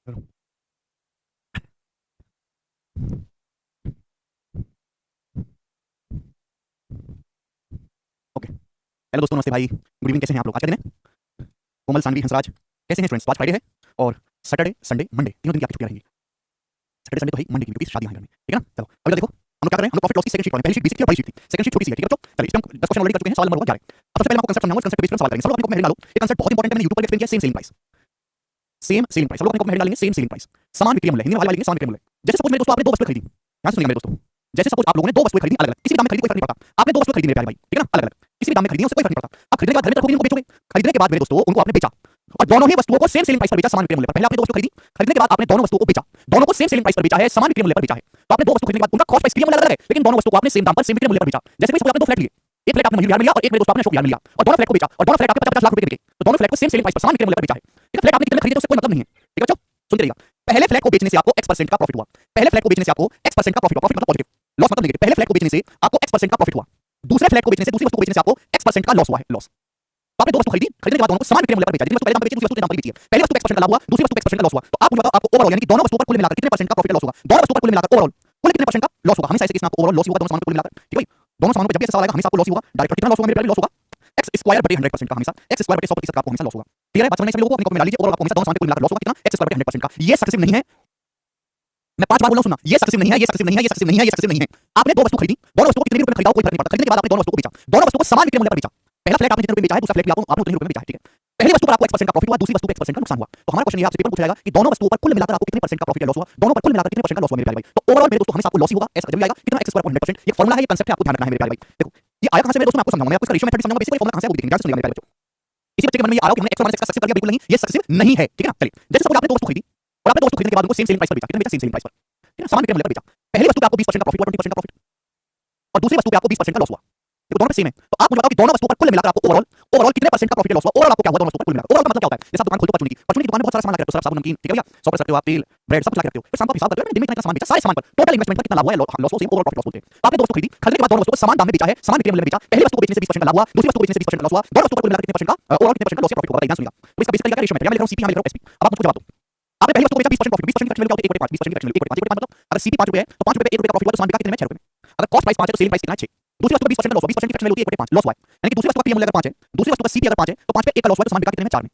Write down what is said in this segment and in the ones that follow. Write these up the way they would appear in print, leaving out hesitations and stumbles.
Okay. Hello दोस्तों, नमस्ते भाई, गुड इवनिंग। कैसे हैं आप लोग? आज का दिन है। कोमल, सानवी, हंसराज, कैसे हैं स्टूडेंट्स? आज फ्राइडे है और सैटरडे, संडे, मंडे तीनों दिन की आपकी छुट्टियां रहेंगी। सैटरडे संडे तो है ही, मंडे की क्योंकि शादी है घर में, ठीक है ना? चलो अभी देखो, हम लोग क्या कर रहे हैं। हम लोग प्रॉफिट लॉस की सेकंड शीट पढ़ रहे हैं। पहली शीट बेसिक थी और बड़ी शीट थी। सेकंड शीट छोटी सी है, ठीक है बच्चों? चलिए, इस पे हम 10 क्वेश्चन ऑलरेडी कर चुके हैं। सवाल नंबर 1 जा रहे हैं। अब सबसे पहले मैं आपको कंसेप्ट समझाऊंगा। कंसेप्ट बेस्ड सवाल करेंगे। सब लोग अपने को हेडिंग डालो। ये कंसेप्ट बहुत इंपॉर्टेंट है। मैंने यूट्यूब पर एक्सप्लेन किया। Same selling price, same selling price. सब लोग अपने को हेडिंग डालेंगे। सेम सेलिंग प्राइस, समान विक्रय मूल्य। हिंदी में वाले लिखेंगे समान विक्रय मूल्य। जैसे सपोज मेरे दोस्तों, आपने दो वस्तुएं खरीदी। ध्यान से सुनिएगा मेरे दोस्तों। जैसे सपोज आप लोगों ने दो वस्तुएं खरीदी अलग अलग, किसी भी दाम में खरीदी, कोई फर्क नहीं पड़ता। आपने दो वस्तुएं खरीदी मेरे प्यारे भाई, ठीक है ना? अलग अलग किसी भी दाम में खरीदी, उससे कोई फर्क नहीं पड़ता। आप खरीदने के बाद घर में रखोगे, उनको बेचोगे। खरीदने के बाद मेरे दोस्तों उनको आपने बेचा और दोनों ही वस्तुओं को सेम सेलिंग प्राइस पर बेचा, समान विक्रय मूल्य पर। पहले आपने दो वस्तु खरीदी, खरीदने के बाद आपने दोनों वस्तुओं को बेचा, दोनों को सेम सेलिंग प्राइस पर बेचा है, समान विक्रय मूल्य पर बेचा है। तो आपने दो वस्तु खरीदने के बाद उनका कॉस्ट प्राइस क्लियर मूल्य अलग है, लेकिन दोनों वस्तुओं को आपने सेम दाम पर सेम विक्रय मूल्य पर बेचा। जैसे कि आपने दो फ्लैट लिए, एक फ्लैट आपने बिहार में लिया और एक मेरे दोस्त आपने अशोक विहार में लिया, और दोनों फ्लैट को बेचा और दोनों फ्लैट आपके 50 लाख रुपए के बिके। तो दोनों फ्लैट को सेम सेलिंग प्राइस पर समान विक्रय मूल्य पर बेचा है। ठीक है? फ्लैट आपने कितने खरीदे उससे कोई मतलब नहीं है, ठीक है बच्चों? सुनते रहिएगा। पहले फ्लैट को बेचने से आपको x% का प्रॉफिट हुआ। पहले फ्लैट को बेचने से आपको x% का प्रॉफिट हुआ। प्रॉफिट मतलब पॉजिटिव, लॉस मतलब नेगेटिव। पहले फ्लैट को बेचने से आपको x% का प्रॉफिट हुआ। दूसरे फ्लैट को बेचने से, दूसरी वस्तु को बेचने से आपको x% का लॉस हुआ है, लॉस। तो आपने दो वस्तु खरीदी, खरीदने के बाद दोनों को समान विक्रय मूल्य पर बेचा। जितनी वस्तु पहले दाम पर बेची, दूसरी वस्तु दाम पर बेची है। पहली वस्तु x% का लाभ हुआ, दूसरी वस्तु x% का लॉस हुआ। तो आप मुझे बताओ, आपको ओवरऑल यानी कि दोनों वस्तुओं पर कुल मिलाकर कितने परसेंट का प्रॉफिट लॉस होगा? दोनों वस्तुओं पर कुल मिलाकर ओवरऑल कुल कितने परसेंट का लॉस होगा? हमेशा ऐसे केस में आपको ओवरऑल लॉस ही होगा, दोनों सामानों पर कुल मिलाकर, ठीक है भाई? दोनों सामानों पर जब भी ऐसा सवाल आएगा, हमेशा आपको लॉस ही होगा। डायरेक्ट कितना लॉस होगा मेरे प्यारे? लॉस होगा x स्क्वायर बटे 100% का, हमेशा x स्क्वायर बटे 100% का आपको हमेशा लॉस होगा। क्लियर है? बात समझ में सभी लोगों को? अपने को में डाल लीजिए। ओवरऑल आपको हमेशा दोनों सामानों पर कुल मिलाकर लॉस होगा कितना? x स्क्वायर बटे 100% का। ये सक्सेसिव नहीं है। मैं 5 बार बोल रहा हूं, सुनना। ये सक्सेसिव नहीं है, ये सक्सेसिव नहीं है, ये सक्सेसिव नहीं है, ये सक्सेसिव नहीं है। आपने दो वस्तु खरीदी, दोनों वस्तुओं को कितने रुपए में खरीदा कोई फर्क नहीं पड़ता। खरीदने के बाद आपने दोनों वस्तुओं को बेचा, दोनों वस्तुओं को समान विक्रय मूल्य पर बेचा। पहला फ्लैट आपने जितने रुपए में बेचा है, दूसरा फ्लैट भी आपने उतने रुपए में बेचा है, ठीक है? पहली वस्तु पर आपको x% का प्रॉफिट हुआ, दूसरी वस्तु पर x% का नुकसान हुआ। तो हमारा क्वेश्चन ये आपसे पेपर पूछा जाएगा कि दोनों वस्तुओं पर कुल मिलाकर आपको कितने परसेंट का प्रॉफिट या लॉस हुआ? दोनों पर कुल मिलाकर कितने परसेंट का लॉस हुआ मेरे प्यारे भाई? तो ओवरऑल मेरे दोस्तों हमेशा आपको लॉस ही होगा। ऐसा जब भी आएगा कितना x स्क्वायर 100%। ये फार्मूला है, ये कांसेप्ट है, आपको ध्यान रखना है मेरे प्यारे भाई। देखो ये आया कहां से मेरे दोस्तों, मैं आपको समझाऊंगा। मैं आपको इसका रेशियो मेथड समझाऊंगा। बेसिक फार्मूला कहां से है वो भी देखेंगे। ध्यान से सुनिएगा मेरे प्यारे बच्चों। इसी बच्चे के मन में ये आ रहा हो कि हमने x और -x का सक्सेसिव कर दिया, बिल्कुल नहीं, ये सक्सेसिव नहीं है, ठीक है ना? चलिए, जैसे सपोज आपने दो वस्तु खरीदी और आपने दो वस्तु खरीदने के बाद उनको सेम सेलिंग प्राइस पर बेचा। कितने बेचा? सेम सेलिंग प्राइस पर, ठीक है? समान विक्रय मूल्य पर बेचा। पहली वस्तु पे आपको 20% का प्रॉफिट हुआ, 20% का प्रॉफिट, और दूसरी वस्तु पे आपको 20% का लॉस हुआ। देखो दोनों पे सेम है। तो आप मुझे बताओ कि दोनों वस्तुओं पर कुल मिलाकर आपको ओवरऑल कितने परसेंट का प्रॉफिट लॉस हुआ? ओवरऑल आपको क्या हुआ दोनों वस्तुओं पर कुल मिलाकर? ओवरऑल का मतलब क्या होता है? जैसे आप दुकान खोलते हो, परचून की दुकान में बहुत सारा सामान रखते हो, सर्फ, साबुन, नमकीन, ठीक है भैया? सब रख सकते हो आप, तेल, ब्रेड, सब कुछ रखते हो। फिर शाम को हिसाब करते हो, दिन में इतना सामान बेचा, सारे सामान पर टोटल इन्वेस्टमेंट पर कितना लाभ हुआ है, लॉस को सेम ओवरऑल प्रॉफिट लॉस बोलते हैं। तो आपने दो वस्तु खरीदी, खरीदने के बाद दोनों वस्तुओं को समान दाम में बेचा है, समान विक्रय मूल्य में बेचा। पहली वस्तु को बेचने से 20% का लाभ हुआ, दूसरी वस्तु को बेचने से 20% का लॉस हुआ। दोनों वस्तुओं पर कुल मिलाकर कितने परसेंट का ओवरऑल कितने परसेंट का लॉस या प्रॉफिट होगा? ध्यान सुनिएगा। तो इसका बेसिक तरीका रेशियो मेथड। मैं लिख रहा हूं CP, मैं लिख रहा हूं SP। अब आप मुझको जवाब दो। आपने पहली वस्तु को बेचा 20% प्रॉफिट, 20% का क्या होता है? 1/5, 20% का 1/5 मतलब अगर CP 5 रुपए है तो 5 रुपए पे 1 रुपए का प्रॉफिट हुआ तो सामान बिका कितने में? 6 रुपए में। अगर कॉस्ट प्राइस 5 है तो सेलिंग प्राइस कितना है? 6। दूसरी वस्तु का 20% लॉस हुआ, 20% की वैल्यू होती है 1/5 लॉस हुआ है। यानी कि दूसरी वस्तु का पी मूल्य अगर 5 है, दूसरी वस्तु का CP अगर 5 है तो 5 पे 1 का लॉस हुआ तो सामान बिका कितने में? 4 में।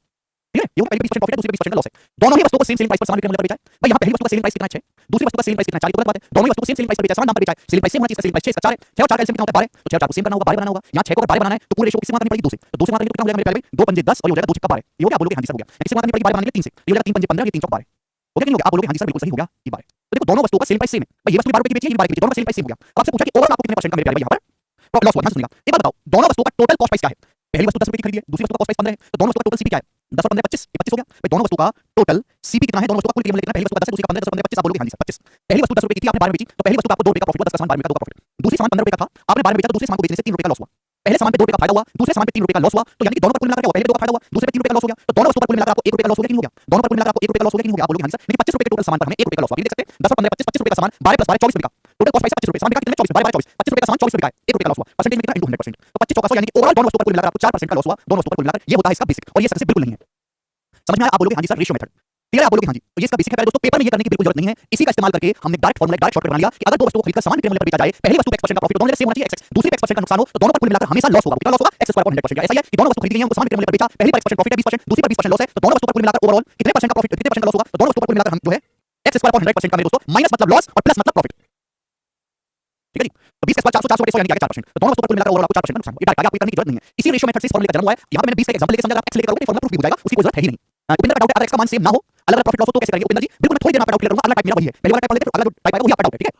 ठीक है? ये वो पहले 20% प्रॉफिट है, दूसरी 20% का लॉस है। दोनों ही वस्तुओं को सेम सेलिंग प्राइस पर समान विक्रय मूल्य पर बेचा है। भाई यहां पहली वस्तु का सेलिंग प्राइस कितना है? 6, दूसरी वस्तु का सेलिंग प्राइस कितना है? 4। ये तो बात है। दोनों ही वस्तु को सेम सेलिंग प्राइस पर बेचा है, समान दाम पर बेचा है। सेलिंग प्राइस सेम होना चाहिए, इसका सेलिंग प्राइस 6, इसका 4 है। 6 और 4 का एलसीएम कितना होता है? 12। तो 6 और 4 को सेम करना होगा, 12 बनाना होगा। यहां 6 को अगर 12 बनाना है तो पूरे रेशियो किससे गुणा करनी पड़ेगी? 2 से। तो 2 से गुणा करेंगे तो कितना हो जाएगा मेरे प्यारे भाई? 2 पंजे 10 और ये हो जाएगा 2 छक्का 12। ये हो गया? आप बोलोगे हां जी सर हो गया। किससे गुणा करनी पड़ेगी? 12 बनाने के लिए 3 से। ये हो जाएगा 3 पंजे 15, ये 3 चौक 12 हो गया कि नहीं हो गया? आप बोलोगे हां जी सर बिल्कुल सही हो गया, ये 12। तो देखो दोनों वस्तुओं का सेलिंग प्राइस सेम है। भाई ये वस्तु भी 12 रुपए की बेची है, ये भी 12 रुपए की बेची है, दोनों का सेलिंग प्राइस सेम हो गया। अब आपसे पूछा कि ओवरऑल आपको कितने परसेंट का मेरे प्यारे भाई यहां पर लॉस हुआ? ध्यान से सुनिएगा। एक बात बताओ, दोनों वस्तुओं का टोटल कॉस्ट प्राइस क्या है? पहली वस्तु 10 रुपए की खरीदी है, दूसरी वस्तु का कॉस्ट प्राइस 15 है, तो दोनों वस्तु का टोटल CP क्या है? 10 और 15 25, ये 25 हो गया। भाई दोनों वस्तु का टोटल CP कितना है? दोनों वस्तु का कुल कीमत कितना है? पहली वस्तु का 10 है, दूसरी का 15, 10 15 25, आप बोलोगे हां जी सर 25। पहली वस्तु 10 रुपए की थी, आपने 12 में बेची, तो पहली वस्तु पे आपको 2 रुपए का प्रॉफिट हुआ, 10 का सामान 12 रुपए का 2 का प्रॉफिट। दूसरी सामान 15 रुपए का था, आपने 12 में बेचा तो दूसरे सामान को बेचने से 3 रुपए का लॉस हुआ। पहले सामान पे 2 रुपए का फायदा हुआ, दूसरे सामान पे 3 रुपए का लॉस हुआ। तो यानी कि दोनों पर कुल मिलाकर क्या हुआ? पहले 2 का फायदा हुआ, दूसरे पे 3 रुपए का लॉस हो गया। तो दोनों वस्तु पर कुल मिलाकर आपको 1 रुपए का लॉस हो गया कि नहीं हो गया? दोनों पर कुल मिलाकर आपको 1 रुपए का लॉस हो गया कि नहीं हो गया? आप बोलोगे हां जी सर। लेकिन 25 रुपए के टोटल सामान पर हमें 1 रुपए का लॉस हुआ। ये देख सकते हैं 10 और 15 25, 25 रुपए का सामान 12 + 12 24 रुपए का। टोटल कॉस्ट प्राइस 25 रुपए, सामान बिका कितने में? 24 12 12 24, 25 रुपए का सामान 24 रुपए का है, 1 रुपए का लॉस हुआ। परसेंटेज में कितना? इनटू 100%। तो 25 चौका 100 यानी कि ओवरऑल दोनों वस्तुओं पर कुल मिलाकर आपको 4% का लॉस हुआ। दोनों वस्तुओं पर कुल मिलाकर ये होता है इसका बेसिक, और ये सक्सेस बिल्कुल नहीं है। समझ में आया? आप बोलोगे हां जी सर रेशियो मेथड। क्लियर है? आप बोलोगे हां जी। तो ये इसका बेसिक है प्यारे दोस्तों, पेपर में ये करने की बिल्कुल जरूरत नहीं है। इसी का इस्तेमाल करके हमने डायरेक्ट फार्मूला, डायरेक्ट शॉर्टकट बना लिया कि अगर दो वस्तुओं को खरीदकर समान विक्रय मूल्य पर बेचा जाए, पहली वस्तु पे x% का प्रॉफिट, दोनों जगह सेम होना चाहिए, x दूसरी पे x% का नुकसान हो, तो दोनों पर कुल मिलाकर हमेशा लॉस होगा। कितना लॉस होगा? x square 100%। ऐसा ही है कि दोनों वस्तु खरीदी है, उनको समान विक्रय मूल्य पर बेचा, पहली पर x% प्रॉफिट है 20%, दूसरी पर 20% लॉस है, तो दोनों वस्तु पर कुल मिलाकर ओवरऑल कितने परसेंट का प्रॉफिट, कितने परसेंट का लॉस होगा? तो दोनों वस्तु पर कुल मिलाकर हम जो है x स्क्वायर 100% का मेरे दोस्तों, माइनस मतलब लॉस और प्लस मतलब प्रॉफिट। ठीक है जी? तो 20 का स्क्वायर 400, 400 यानी कि 4%। तो दोनों वस्तुओं पर कुल मिलाकर ओवरऑल आपको 4% का नुकसान हुआ। ये डायरेक्ट आपको करने की जरूरत नहीं है। इसी रेशियो मेथड से इस फार्मूले का जन्म हुआ है। यहां पे मैंने 20 का एग्जांपल लेके समझा, आप x लेके करोगे फार्मूला प्रूफ भी हो जाएगा, उसकी कोई जरूरत है ही नहीं। उपेंद्र का डाउट है अगर x का मान सेम ना हो, अलग अलग प्रॉफिट लॉस हो तो कैसे करेंगे? उपेंद्र जी बिल्कुल मैं थोड़ी देर में आपका डाउट क्लियर करूंगा। अगला टाइप मेरा वही है, पहले वाला टाइप लेते, अगला जो टाइप आएगा वही आपका डाउट है, ठीक है?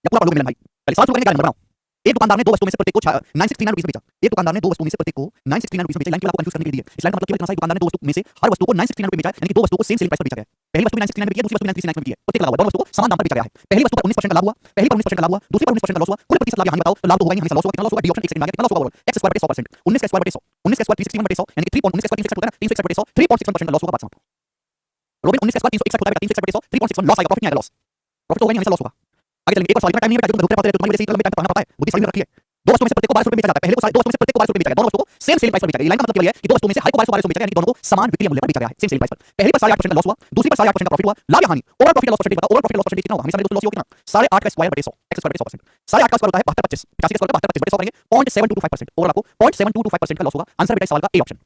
या पूरा पढ़ लोगे मिलन भाई? चलिए सवाल शुरू करेंगे। क्या नंबर बनाओ? एक दुकानदार ने दो वस्तुओं में से प्रत्येक को 969 रुपीस में बेचा। एक दुकानदार ने दो वस्तुओं में से प्रत्येक को 969 रुपीस में बेचा। लाइन केवल आपको कंफ्यूज करने के लिए दिया। इस लाइन का मतलब केवल इतना सा, दुकानदार ने दो वस्तु में से हर वस्तु को 969 रुपए में बेचा है, यानी कि दो वस्तुओं को सेम सेलिंग प्राइस पर बेचा गया है। पहली वस्तु में 969 रुपए की है, दूसरी वस्तु में 969 रुपए की है, प्रत्येक लाभ हुआ, दोनों वस्तुओं को समान दाम पर बेचा गया है। पहली वस्तु पर 19% का लाभ हुआ, पहली पर 19% का लाभ हुआ, दूसरी पर 19% का लॉस हुआ। कुल प्रतिशत लाभ यहां बताओ, तो लाभ तो होगा ही, हमेशा लॉस होगा। कितना लॉस होगा? डी ऑप्शन 1 सेकंड में कितना लॉस होगा? x स्क्वायर बटे 100%, 19 का स्क्वायर बटे 100, 19 का स्क्वायर 361 बटे 100 यानी कि 3.19 का स्क्वायर 361 होता है ना, 361 बटे 100, 3.61% का लॉस होगा। बात समझो। रोबिन 19 का स्क्वायर 361 होता है, 361 बटे 100, 3.61 लॉस आएगा, प्रॉफिट नहीं आएगा, लॉस। प्रॉफिट तो होगा ही, हमेशा लॉस होगा। आगे चलेंगे। एक और सवाल, इतना टाइम नहीं है बेटा, जो मैं रुकते पढ़ते तुम्हारी वजह से इतना लंबे टाइम पढ़ाना पड़ता है, बुद्धि सही में रखिए। दो वस्तुओं में से प्रत्येक को 1200 रुपए बेचा जाता है, पहले को दो वस्तुओं में से प्रत्येक को 1200 रुपए बेचा गया, दोनों वस्तुओं को सेम सेलिंग प्राइस पर बेचा गया। ये लाइन का मतलब केवल है कि दो वस्तुओं में से हर को 1200 रुपए बेचा गया, यानी दोनों को समान वित्तीय मूल्य पर बेचा गया है, सेम सेलिंग प्राइस पर। पहली पर 8.5% का लॉस हुआ, दूसरी पर 8.5% का प्रॉफिट हुआ। लाभ या हानि, ओवरऑल प्रॉफिट या लॉस परसेंटेज बताओ, ओवरऑल प्रॉफिट या लॉस परसेंटेज कितना होगा? हमेशा दोस्तों लॉस होगा कितना? 8.5 का स्क्वायर बटे 100, x स्क्वायर बटे 100%। 8.5 का स्क्वायर होता है 72 25, 85 का स्क्वायर 72 25 बटे 100 करेंगे 0.7225%, ओवरऑल आपको 0.7225% का लॉस होगा। आंसर बेटा इस सवाल का ए ऑप्शन।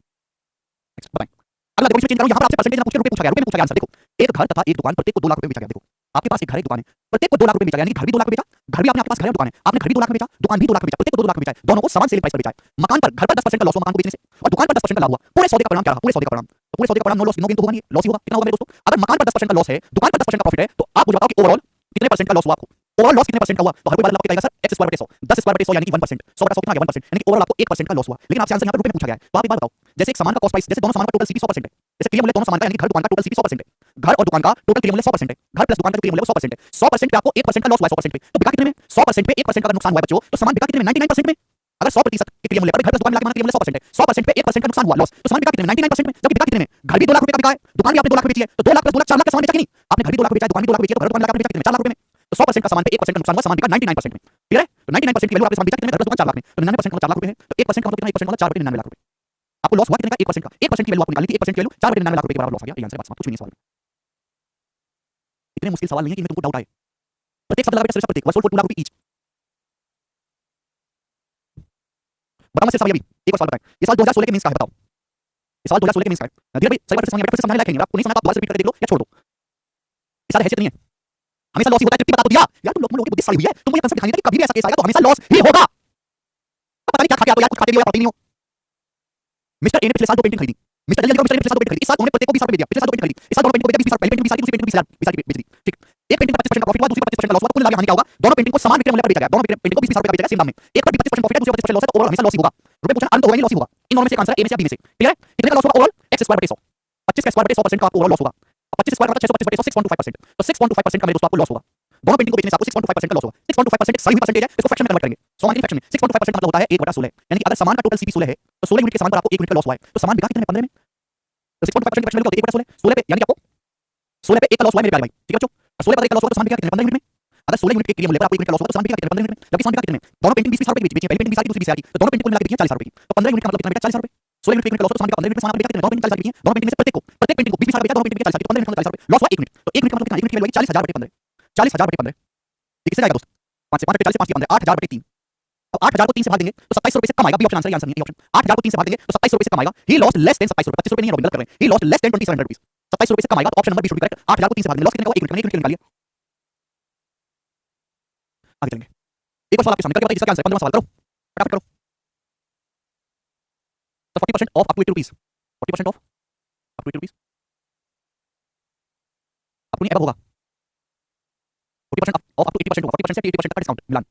नेक्स्ट बताएं। अगला देखो, इसमें चेंज करो, यहां पर आपसे परसेंटेज ना पूछ के रुपए पूछा गया, रुपए में पूछा गया आंसर। देखो, एक घर तथा एक दुकान, प्रत्येक को 2 लाख रुपए बेचा गया। देखो, आपके पास एक घर, एक दुकान है, प्रत्येक को 2 लाख रुपए बेचा, यानी घर भी 2 लाख बेचा, घर भी आपके पास घर और दुकान है, आपने घर भी 2 लाख बेचा, दुकान भी 2 लाख बेचा, प्रत्येक को 2 लाख बेचा, दोनों को समान सेलिंग प्राइस पर बेचा है। मकान पर, घर पर 10% का लॉस हुआ मकान को बेचने से, और दुकान पर 10% का लाभ हुआ। पूरे सौदे का परिणाम क्या रहा? पूरे सौदे का परिणाम, तो पूरे सौदे का परिणाम नो लॉस, नो गेन तो होगा नहीं, लॉस ही होगा। कितना होगा मेरे दोस्तों? अगर मकान पर 10% का लॉस है, दुकान पर 10% का प्रॉफिट है, तो आप मुझे बताओ कि ओवरऑल कितने परसेंट का लॉस हुआ आपको? ओवरऑल लॉस कितने परसेंट का हुआ? तो हर कोई बात आपको कहेगा सर x स्क्वायर बटे 100, 10 स्क्वायर बटे 100 यानी कि 1%, 100 बटा 100 कितना आ गया? 1%, यानी कि ओवरऑल आपको 1% का लॉस हुआ। लेकिन आपसे आंसर यहां पर रुपए में पूछा गया है, तो आप एक बात बताओ, जैसे एक सामान का कॉस्ट प्राइस, जैसे दोनों सामान का टोटल सीपी 100% है, जैसे क्रिया मूल्य दोनों सामान का, यानी कि घर दुकान का टोटल सीपी 100% है, घर और दुकान का टोटल क्रिया मूल्य 100% है, घर प्लस दुकान का क्रिया मूल्य 100% है, 100% पे आपको 1% का लॉस हुआ है, 100% पे, तो बिका कितने में? 100% पे 1% का अगर नुकसान हुआ है बच्चों, तो सामान बिका कितने में? 99% में। अगर 100% के क्रिया मूल्य पर घर प्लस दुकान मिला के क्रिया मूल्य 100% है, 100% पे 1% का नुकसान हुआ, लॉस, तो सामान बिका कितने में? 99% में। जबकि बिका कितने में? घर भी 2 लाख रुपए का बिका है, दुकान भी आपने 2 लाख बेची है, तो 2 लाख प्लस 2 लाख 4 लाख का सामान बेचा कि नहीं? आपने घर भी 2 लाख बेचा है, दुकान भी 2 लाख बेची है, तो घर दुकान मिला के बेचा कितने में? 4 लाख रुपए में। तो 100% का सामान पे 1% का नुकसान हुआ, सामान बिका 99% में। क्लियर है? तो 99% की वैल्यू आपके सामान बिका कितने में? घर दुकान 4 लाख में, तो 99% का 4 लाख रुपए है, तो 1% का मतलब कितना? 1% का 4 बटे 99 लाख रुपए। आपको लॉस हुआ कितने का? 1% का। 1% की वैल्यू आपको निकालनी थी, 1% की वैल्यू 4 बटे 99 लाख रुपए के बराबर लॉस आ गया। ये आंसर है, बात समाप्त, कुछ भी नहीं सवाल में। इतने मुश्किल सवाल नहीं है कि इनमें तुमको डाउट आए। प्रत्येक शब्द लगा बेटा, प्रत्येक वर्ड सोल्ड फॉर 2 लाख रुपए ईच। बताओ मुझसे सवाल ये भी, एक और सवाल बताएं। ये सवाल 2016 के मींस का है, बताओ। ये सवाल 2016 के मींस का है। धीरे भाई सही बात से समझिए, फिर समझाने लायक नहीं है, आपको नहीं समझा आप दोबारा से रिपीट करके देख लो या छोड़ दो। ये सारा हैसियत नहीं है, हमेशा लॉस ही होता है। 50 बता तो दिया यार, तुम लोगों की बुद्धि सारी हुई है, तुम मुझे कंसेप्ट दिखाई नहीं देती, कभी भी ऐसा केस आएगा तो हमेशा लॉस ही होगा। पता नहीं क्या खा के आते हो यार, कुछ खाते भी हो या प्रोटीन नहीं हो। मिस्टर ए ने पिछले साल 2 पेंटिंग खरीदी, मिस्टर जल्दी मिस्टर ने पिछले साल 2 पेंटिंग खरीदी, इस साल उन्होंने प्रत्येक को 20 रुपए दिया, पिछले साल 2 पेंटिंग खरीदी, इस साल दोनों पेंटिंग को बेचा 20 रुपए, पहली पेंटिंग 20 की, दूसरी पेंटिंग 20 बेच दी। ठीक, एक पेंटिंग पर 25% का प्रॉफिट हुआ, दूसरी पर 25% का लॉस हुआ, तो कुल मिला के हानि क्या होगा? दोनों पेंटिंग को समान विक्रय मूल्य पर बेचा गया, दोनों पेंटिंग को 20 रुपए का बेचा गया सेम दाम में। एक पर 25% प्रॉफिट है, दूसरी पर 25% लॉस है, तो ओवरऑल हमेशा लॉस ही होगा। रुपए पूछना अर्न तो होगा ही, लॉस ही होगा। इन दोनों में से आंसर है ए में से या बी में से। क्लियर है? कितने का लॉस होगा ओवरऑल? x स्क्वायर बटे 100, 25 का स्क्वायर बटे 100% का आपको ओवरऑल लॉस होगा। 25 स्क्वायर बटा 625 बटे 100, 6.25%, तो 6.25% का मेरे दोस्तों आपको लॉस होगा। दोनों पेंटिंग को बेचने से आपको 6.5% का लॉस होगा। 6.5% सही परसेंटेज है, इसको फ्रैक्शन में कन्वर्ट करेंगे, 100 माइनस फ्रैक्शन में 6.5% मतलब होता है 1/16, यानी कि अगर सामान का टोटल सीपी 16 है, तो 16 यूनिट के सामान पर आपको 1 यूनिट का लॉस हुआ है, तो सामान बिका कितने में? 15 में, तो 6.5% की फ्रैक्शन में 1/16, 16 पे, यानी कि आपको 16 पे 1 का लॉस हुआ है मेरे प्यारे भाई। ठीक है बच्चों, 16 पर 1 का लॉस हुआ तो सामान बिका कितने में? 15 यूनिट में। अगर 16 यूनिट के क्रिया मूल्य पर आपको 1 यूनिट का लॉस हुआ तो सामान बिका कितने में? 15 यूनिट में। जबकि सामान बिका कितने में? दोनों पेंटिंग 20 रुपए की बेची है, पहली पेंटिंग 20 की, दूसरी 20 की, तो दोनों पेंटिंग को मिला के बेची है 40 रुपए की, तो 15 यूनिट का मतलब कितना बेचा? 40 रुपए। 16 यूनिट का लॉस तो सामान बिका 15 यूनिट में, सामान बिका कितने में? दोनों पेंटिंग 40 रुपए की, दोनों पेंटिंग में से प्रत्येक पेंटिंग को 20 बेचा, दोनों पेंटिंग बेचा 40 रुपए, 15 यूनिट का 40 रुपए, लॉस हुआ 1 यूनिट, तो 1 यूनिट का मतलब कितना? 1 यूनिट की वैल्यू 40,000 बटे 15, 40,000 बटे 15, ये किससे जाएगा दोस्त? 5 से 5 बटे 40 से 5 की 15, 8,000 बटे 3। अब 8,000 को 3 से भाग देंगे तो 27 रुपए से कम आएगा, बी ऑप्शन आंसर है, आंसर नहीं है ऑप्शन। 8,000 को 3 से भाग देंगे तो 27 रुपए से कम आएगा। ही लॉस्ट लेस देन 27 रुपए, 25 रुपए नहीं है, गलत कर रहे हैं। He lost less than 2700 rupees, 27 रुपए से कम आएगा, तो option number B should be correct. 8,000 को 3 से भाग देंगे, लॉस कितने का होगा? 1 यूनिट, 1 यूनिट निकालिए। आगे चलेंगे, एक और सवाल आपके सामने करके बताइए इसका क्या आंसर है। 15वां सवाल करो, फटाफट करो। तो 40% off up to 80 rupees, 40% off up to 80 rupees आपको नहीं एवर होगा। 40% ऑफ अप टू 80% होगा, 40% से 80% का डिस्काउंट मिलान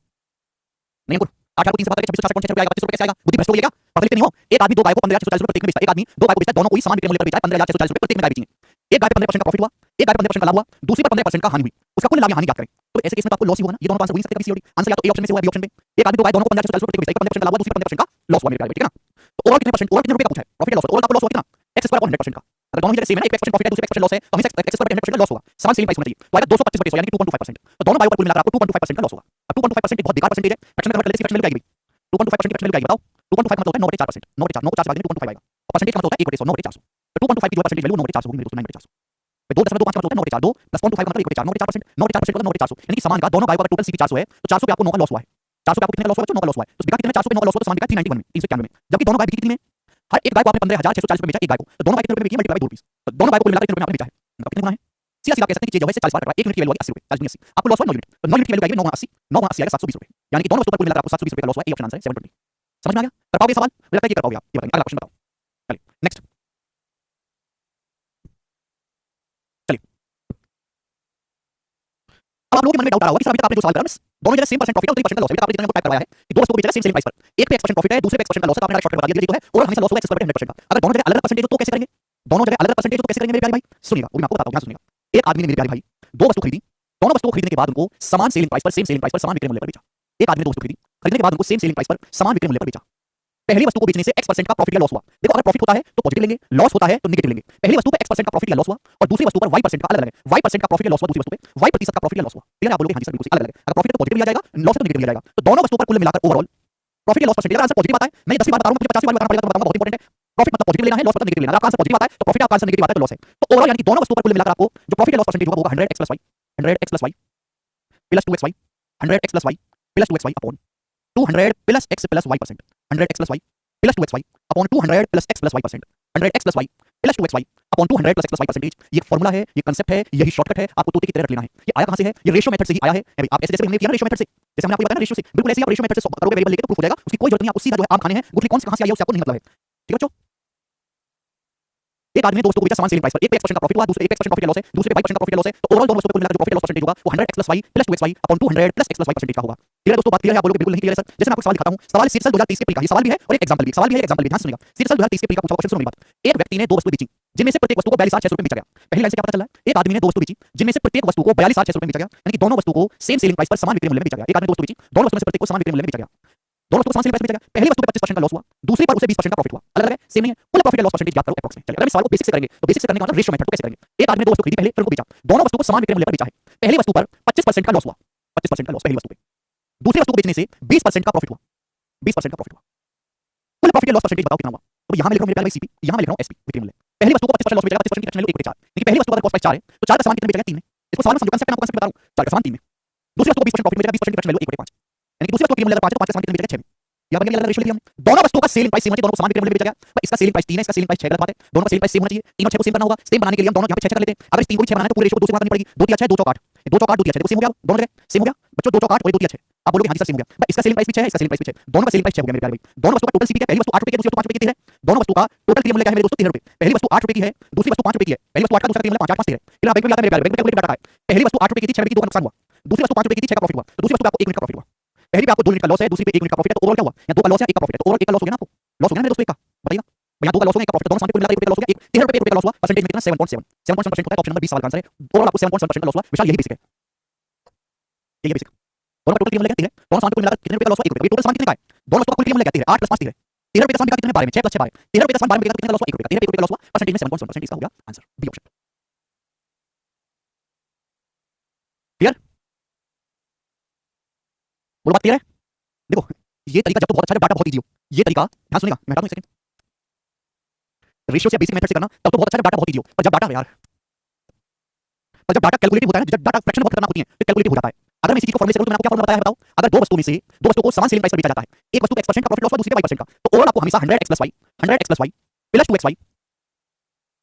नहीं अंकुर। 8,000 को 3 से भाग करके 26 रुपए आएगा, 25 रुपए कैसे आएगा? बुद्धि भ्रष्ट हो गई क्या? पढ़ लिखते नहीं हो। एक आदमी 2 गाय को 15,640 रुपए प्रत्येक में बेचता है, एक आदमी 2 गाय को बेचता है, दोनों को ही समान विक्रय मूल्य पर बेचा है, 15,640 रुपए प्रत्येक में गाय बेची है। एक गाय पे 15% का प्रॉफिट हुआ, एक गाय पे 15% का लाभ हुआ, दूसरी पर 15% का हानि हुई, उसका कुल लाभ या हानि ज्ञात करें। तो ऐसे केस में तो आपको लॉस ही होगा ना, ये दोनों आंसर हो नहीं सकते कभी सीओडी। आंसर या तो ए ऑप्शन में से हुआ, बी ऑप्शन में। एक आदमी 2 गाय दोनों को 15,640 रुपए बेचता है, 15% का लाभ हुआ, दूसरी पर 15% का लॉस हुआ मेरे प्यारे, ठीक है ना? तो ओवरऑल कितने परसेंट, ओवरऑल कितने रुपए का पूछा है? प्रॉफिट या लॉस, ओवरऑल आपको लॉस हुआ कितना? x स्क्वायर और 100% का। अगर दोनों ही जगह सेम है ना, एक 1% प्रॉफिट है, दूसरे 1% लॉस है, तो हमेशा x स्क्वायर 100% का लॉस होगा, समान सेलिंग प्राइस होना चाहिए, तो आएगा 225 बटे 100 यानी कि 2.25%। तो दोनों बायों पर कुल मिलाकर आपको 2.5% का लॉस होगा। अब 2.5% एक बहुत बेकार परसेंटेज है, फ्रैक्शन में कन्वर्ट कर लेते हैं, फ्रैक्शन में क्या आएगी भाई? 2.5% की फ्रैक्शन में क्या आएगी बताओ? 2.5 मतलब होता है 9 बटे 4%, 9 बटे 4, 9 को 4 से भाग देंगे 2.5 आएगा, और परसेंटेज का मतलब होता है 1 बटे 100, 9 बटे 400। तो 2.5 की जो परसेंटेज वैल्यू 9 बटे 400 होगी मेरे दोस्तों, 9 बटे 400। 2.25 का मतलब होता है 9 बटे 4, 2 प्लस 0.5 मतलब 1 बटे 4, 9 बटे 4%, 9 बटे 4% मतलब 9 बटे 400, यानी कि समान का दोनों बायों का टोटल सीपी 400 है, तो 400 पे आपको 9 का लॉस हुआ है। 400 पे आपको कितने का लॉस हुआ है? 9 का लॉस हुआ है, तो बिका कितने में? 400 पे 9 का लॉस हुआ तो समान बिका 391 में, 391 में। जबकि दोनों गाय बिकी कितनी में? हर एक गाय को आपने 15,640 रुपए बेचा, एक गाय को, तो दोनों गाय कितने रुपए में बिकी? मल्टीप्लाई 2 रुपीस, तो दोनों गाय को मिलाकर कितने रुपए में आपने बेचा है? मतलब कितने गुना है? सीधा सीधा कह सकते हैं कि जो है 40 बार कर रहा है, 1 यूनिट की वैल्यू आएगी 80 रुपए, 40 गुना 80, आपको लॉस हुआ 9 यूनिट, तो 9 यूनिट की वैल्यू आएगी 9 गुना 80, 9 गुना 80 आएगा 720 रुपए, यानी कि दोनों वस्तुओं पर कुल मिलाकर आपको 720 रुपए का लॉस हुआ है। ए ऑप्शन आंसर है 720। समझ में आ गया? कर पाओगे सवाल? मुझे लगता है ये कर पाओगे आप, ये बताइए। अगला क्वेश्चन बताओ, चलिए नेक्स्ट, चलिए अब आप लोगों के मन में डाउट आ रहा होगा कि सर अभी तक आपने जो सवाल करा दोनों जगह सेम परसेंट प्रॉफिट है और 3% का लॉस है, आपने जितना को टाइप करवाया है कि दो वस्तुओं को बेचा है सेम सेलिंग प्राइस पर, एक पे 1% प्रॉफिट है, दूसरे पे 1% का लॉस है, तो आपने शॉर्टकट बता दिया, ये तो है और हमेशा लॉस होगा 100% का। अगर दोनों जगह अलग परसेंटेज तो कैसे करेंगे? दोनों जगह अलग परसेंटेज तो कैसे करेंगे मेरे प्यारे भाई? सुनिएगा, वो मैं आपको बताता हूं, ध्यान सुनिएगा। एक आदमी ने मेरे प्यारे भाई दो वस्तु खरीदी, दोनों वस्तुओं खरीदने के बाद उनको समान सेलिंग प्राइस पर, सेम सेलिंग प्राइस पर, समान विक्रय मूल्य पर बेचा। एक आदमी ने दो वस्तु खरीदी, खरीदने के बाद उनको सेम सेलिंग प्राइस पर, समान विक्रय मूल्य पर बेचा। पहली वस्तु को बेचने से x% का प्रॉफिट या लॉस हुआ। देखो अगर प्रॉफिट होता है तो पॉजिटिव लेंगे, लॉस होता है तो नेगेटिव लेंगे। पहली वस्तु पे x% का प्रॉफिट या लॉस हुआ और दूसरी वस्तु पर y% का अलग अलग है। y% का प्रॉफिट या लॉस हुआ, दूसरी वस्तु पे y% का प्रॉफिट या लॉस हुआ। क्लियर है? आप बोलोगे हां जी सर बिल्कुल अलग अलग है। अगर प्रॉफिट है तो पॉजिटिव लिया जाएगा, लॉस है तो नेगेटिव लिया जाएगा। तो दोनों वस्तुओं पर कुल मिलाकर ओवरऑल प्रॉफिट या लॉस परसेंटेज, अगर आंसर पॉजिटिव आता है, मैं 10वीं बार बता रहा हूं, मुझे 50वीं बार बताना पड़ेगा, तो बताऊंगा बहुत इंपॉर्टेंट है। प्रॉफिट मतलब पॉजिटिव लेना है, लॉस मतलब नेगेटिव लेना है। आपका आंसर पॉजिटिव आता है तो प्रॉफिट, आपका आंसर नेगेटिव आता है तो लॉस है। तो ओवरऑल यानी कि दोनों वस्तुओं पर कुल मिलाकर आपको जो प्रॉफिट या लॉस परसेंटेज होगा वो होगा 100x + y, 100x + y + 2xy, 100x + y + 2xy upon 200 + x + y%, 100x + y + 2xy upon 200 + x + y%, 100x + y + 2xy upon 200 + x + y%। ये फॉर्मूला है, ये कांसेप्ट है, यही शॉर्टकट है, आपको तोते की तरह रट लेना है। ये आया कहां से है? ये रेशियो मेथड से ही आया है। भाई आप ऐसे जैसे हमने किया ना रेशियो मेथड से, जैसे हमने आपको बताया ना रेशियो से, बिल्कुल ऐसे ही आप रेशियो मेथड से करोगे, वेरिएबल लेके तो प्रूफ हो जाएगा। उसकी कोई जरूरत नहीं है, आपको सीधा जो है आम खाने हैं, गुठली कौन से कहां से आई है उससे आपको नहीं मतलब है। ठीक है बच्चों? एक आदमी ने दोस्तों को बेचा सामान सेलिंग प्राइस पर, एक पे x% का प्रॉफिट हुआ, दूसरे 1x% प्रॉफिट या लॉस है, दूसरे पे 22% का प्रॉफिट या लॉस है, तो ओवरऑल दोनों वस्तुओं पर मिलाकर जो प्रॉफिट या लॉस परसेंटेज होगा वो 100x + y + 2xy upon 200 + x + y% का होगा। क्लियर है दोस्तों? बात क्लियर है? आप बोलोगे बिल्कुल नहीं क्लियर है सर। जैसे मैं आपको सवाल दिखाता हूं, सवाल सीट सेल 2030 के प्री का, ये सवाल भी है और एक एग्जांपल भी, सवाल भी है, एग्जांपल भी, ध्यान से सुनिएगा। सीट सेल 2030 के प्री का पूछा क्वेश्चन, सुनो मेरी बात। एक व्यक्ति ने दो वस्तु बेची जिनमें से प्रत्येक वस्तु को 42,600 रुपए में बेचा गया। पहली लाइन से क्या पता चल रहा है? एक आदमी ने दो वस्तु बेची जिनमें से प्रत्येक वस्तु को 42,600 रुपए में बेचा गया, यानी कि दोनों वस्तु को सेम सेलिंग प्राइस पर समान विक्रय मूल्य में बेचा गया। एक आदमी ने दो वस्तु बेची, दोनों वस्तु में से प्रत्येक को समान विक्रय मूल्य में बेचा गया, दोनों वस्तु को समान सेलिंग प्राइस में बेचा गया। पहली वस्तु पे 25% का लॉस हुआ, दूसरी पर उसे 20% का प्रॉफिट हुआ। अलग अलग है, सेम नहीं है। कुल प्रॉफिट या लॉस परसेंटेज ज्ञात करो एप्रोक्स में। चलिए अगर इस सवाल को बेसिक से करेंगे तो बेसिक से करने का मतलब रेशियो मेथड। तो कैसे करेंगे? एक आदमी ने दो वस्तु खरीदी पहले, फिर उनको बेचा, दोनों वस्तु को समान विक्रय मूल्य पर बेचा है। पहली वस्तु पर 25% का लॉस हुआ, 25% का लॉस पहली वस्तु पे, दूसरी वस्तु को बेचने से 20% का प्रॉफिट हुआ, 20% का प्रॉफिट हुआ। कुल प्रॉफिट या लॉस परसेंटेज बताओ कितना हुआ? तो यहां मैं लिख रहा हूं मेरे प्यारे भाई सीपी, यहां मैं लिख रहा हूं एसपी विक्रय मूल्य। पहली वस्तु को 25% लॉस में बेचा, 25% की फ्रैक्शन वैल्यू 1/4, लेकिन पहली वस्तु का कॉस्ट प्राइस 4 है तो 4 का समान कितने में बेचा गया? 3 में। इसको सवाल में समझो, कंसेप्ट मैं आपको कंसेप्ट बता रहा हूं, 4 का समान 3 में। दूसरी वस्तु को 20% प्रॉफिट मिलेगा, 20% की फ्रैक्शन वैल्यू 1/5, यानी कि दूसरी वस्तु का विक्रय मूल्य 5 है तो 5 का समान कितने में बेचा गया? 6 में। यहां पर क्या रेशियो लिया हमने? दोनों वस्तुओं का सेलिंग प्राइस सेम है, दोनों को समान विक्रय मूल्य में बेचा गया। भाई इसका सेलिंग प्राइस 3 है, इसका सेलिंग प्राइस 6 गलत बात है। दोनों का सेलिंग प्राइस सेम होना चाहिए, 3 और 6 को सेम करना होगा। सेम बनाने के लिए हम दोनों यहां पे 6 कर लेते हैं। अगर इस 3 को 6 बनाना है तो पूरे रेशियो को 2 से गुणा करनी पड़ेगी। 2 3 6 2 4 8, 2 4 8 2 3 6 देखो सेम हो गया, दोनों जगह सेम हो गया बच्चों। 2 4 8 और 2 3 6, आप बोलोगे हां जी सर सेम हो गया। भाई इसका सेलिंग प्राइस भी 6 है, इसका सेलिंग प्राइस भी 6 है, दोनों का सेलिंग प्राइस 6 हो गया मेरे प्यारे भाई। दोनों वस्तु का टोटल सीपी क्या है? पहली वस्तु 8 रुपए की है, दूसरी वस्तु 5 रुपए की है। दोनों वस्तु का टोटल विक्रय मूल्य क्या है मेरे दोस्तों? 13 रुपए। पहली वस्तु 8 रुपए की है, दूसरी वस्तु 5 रुपए की है। पहली वस्तु 8 का, दूसरा विक्रय मूल्य 5, 8 5 13 है। फिर आप बैंक में आता है मेरे प्यारे, बैंक में कैलकुलेट डाटा है। पहली वस्तु 8 रुपए की थी, 6 रुपए की, 2 का नुकसान हुआ। दूसरी वस्तु 5 रुपए की थी, 6 का प्रॉफिट हुआ। तो दूसरी वस्तु पे आपको 1 मिनट का प्रॉफिट हुआ। पहली पे आपको 2 मिनट का लॉस है, दूसरी पे 1 मिनट का प्रॉफिट है, तो ओवरऑल क्या हुआ? या 2 का लॉस है, 1 का प्रॉफिट है, तो ओवरऑल 1 का लॉस हो गया ना आपको? लॉस हो गया ना मेरे दोस्तों 1 का? बताइए ना। भैया 2 का लॉस हो गया, 1 का प्रॉफिट, दोनों समान को मिलाकर 1 रुपए का लॉस हो गया। 13 रुपए 1 रुपए का लॉस हुआ, परसेंटेज में कितना? 7.7, 7.7% होता है। ऑप्शन नंबर 20 सवाल का आंसर है। ओवरऑल आपको 7.7% का लॉस हुआ। विशाल यही बेसिक है, यही बेसिक। दोनों का टोटल विक्रय मूल्य क्या है? 13 दोनों समान को मिलाकर कितने रुपए का लॉस हुआ? 1 रुपए। टोटल समान कितने का है? दोनों वस्तुओं का कुल विक्रय मूल्य क्या है? 13, 8 + 5 13 है। 13 रुपए का समान कितने? 12 में, 6 + 6 12। 13 रुपए का समान 12 में कितने का लॉस हुआ? 1 रुपए का। 13 रुपए 1 रुपए का लॉस हुआ, परसेंटेज में 7.7%। इसका हो गया आंसर, बी ऑप्शन। क्लियर? बोलो बात क्लियर है? देखो ये तरीका जब तो बहुत अच्छा है, जब डाटा बहुत इजी हो। ये तरीका ध्यान सुनिएगा, मैं हटा दूं 1 सेकंड। रेशियो से बेसिक मेथड से करना तब तो बहुत अच्छा है, जब डाटा बहुत इजी हो। पर जब डाटा यार, पर जब डाटा कैलकुलेटिव होता है ना, जब डाटा फ्रैक्शन बहुत खतरनाक होती है तो कैलकुलेटिव हो जाता है। अगर मैं इसी चीज को फॉर्मूले से करूं तो मैंने आपको क्या फॉर्मूला बताया है बताओ? अगर दो वस्तुओं में से दो वस्तुओं को समान सेलिंग प्राइस पर बेचा जाता है, एक वस्तु पे x% का प्रॉफिट लॉस हुआ, दूसरी पे y% का, तो ओवरऑल आपको हमेशा 100x + y, 100x + y + 2xy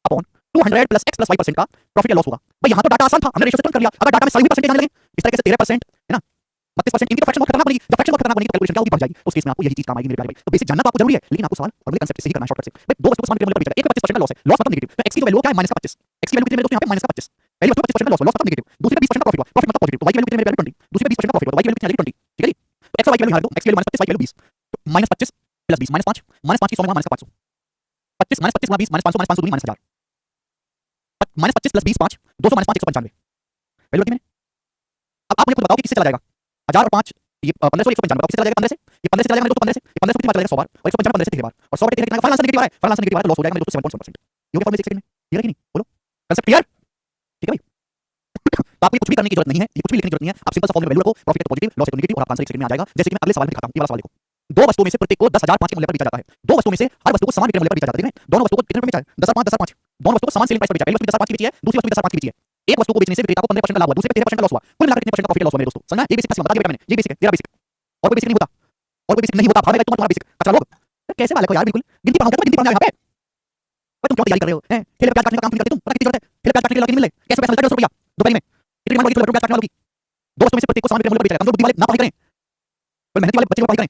upon 200 + x + y% का प्रॉफिट या लॉस होगा। भाई यहां तो डाटा आसान था, हमने रेशियो से तुरंत कर लिया। अगर डाटा में सही परसेंटेज आने लगे इस तरीके से 13% है ना, 32%, इनकी तो फ्रैक्शन बहुत खतरनाक बनेगी। जब फ्रैक्शन बहुत खतरनाक बनेगी तो कैलकुलेशन क्या होगी? बढ़ जाएगी। उस केस में आपको यही चीज काम आएगी मेरे प्यारे भाई। तो बेसिक जानना तो आपको जरूरी है, लेकिन आपको सवाल फॉर्मूले कंसेप्ट से ही करना है, शॉर्टकट से। भाई दो वस्तु को समान विक्रय मूल्य पर बेचा गया, एक पे 25% का लॉस है, लॉस मतलब नेगेटिव। तो x की जो वैल्यू क्या है? -25। x की वैल्यू कितनी है मेरे दोस्तों? यहाँ पे -25। पहली वस्तु 25% का लॉस, लॉस मतलब नेगेटिव। दूसरी पे 20% का प्रॉफिट हुआ, प्रॉफिट मतलब पॉजिटिव। तो y की वैल्यू कितनी है मेरे प्यारे? 20। दूसरी पे 20% का प्रॉफिट हुआ, y की वैल्यू कितनी आ जाएगी? 20। ठीक है जी। तो x और y की वैल्यू निकाल दो, x की वैल्यू -25, y की वैल्यू 20। तो -25 + 20 -5, -5 की 100 में -500, 25 -25 × 20 -500 -500 दूनी -1000, -25 + 20 5, 200 -5 195 वैल्यू कितनी है? अब आप मुझे खुद बताओ कि किससे चला जाएगा? 1000 और 5 ये 1500 195 बताओ किससे चला जाएगा? 15 से ये 15 से चला जाएगा मेरे दोस्तों, 15 से ये 15 से कितनी बार चला जाएगा? 100 बार, और 195 15 से 13 बार, और 100 बटे 13 कितना? फाइनल आंसर नेगेटिव आ रहा है, फाइनल आंसर नेगेटिव आ रहा है तो लॉस हो जाएगा मेरे दोस्तों 7.7%। ये हो गया फॉर्मूले 6 सेकंड में, क्लियर है कि नहीं? बोलो कांसेप्ट क्लियर? ठीक है भाई। तो आपको कुछ भी करने की जरूरत नहीं है, ये कुछ भी लिखने की जरूरत नहीं है। आप सिंपल सा फॉर्मूले वैल्यू रखो, प्रॉफिट है तो पॉजिटिव, लॉस है तो नेगेटिव, और आपका आंसर 1 सेकंड में आ जाएगा। जैसे कि मैं अगले सवाल में दिखाता हूं, ये वाला सवाल देखो। दो वस्तुओं में से प्रत्येक को 10,005 के मूल्य पर बेचा जाता है। दो वस्तुओं में से हर वस्तु को समान विक्रय मूल्य पर बेचा जाता है। ठीक है? दोनों वस्तुओं को कितने रुपए में बेचा है? 10,005 10,005। दोनों वस्तुओं को समान सेलिंग प्राइस पर बेचा है। पहली वस्तु 10,005 की बेची है, दूसरी वस्तु 10,005 की बेची है। एक वस्तु को बेचने से विक्रेता को 15% का लाभ हुआ, दूसरे पे 13% का लॉस हुआ। कुल मिलाकर कितने परसेंट का प्रॉफिट लॉस हुआ मेरे दोस्तों? समझना? ये बेसिक का बता दिया मैंने, ये बेसिक है, तेरा बेसिक। और कोई बेसिक नहीं होता, और कोई बेसिक नहीं होता। भाग में तुम्हारा बेसिक। अच्छा लोग कैसे बालक हो यार, बिल्कुल गिनती पढ़ाऊंगा तो गिनती पढ़ाऊंगा यहाँ पे। भाई तुम क्या तैयारी कर रहे हो? हैं ठेले पे प्याज काटने का काम क्यों करते तुम? पता कितनी जरूरत है? ठेले पे प्याज काटने के लिए कितनी मिल रही? कैसे पैसा मिलता है? 200 रुपया दोपहर में। कितनी मांग लोगी? प्याज काटने वालों की। दो वस्तुओं में से प्रत्येक को समान विक्रय मूल्य पर बेचा जाएगा। कमजोर बुद्धि वाले ना पढ़ाई करें, बल मेहनती वाले बच्चे को पढ़ाई करें।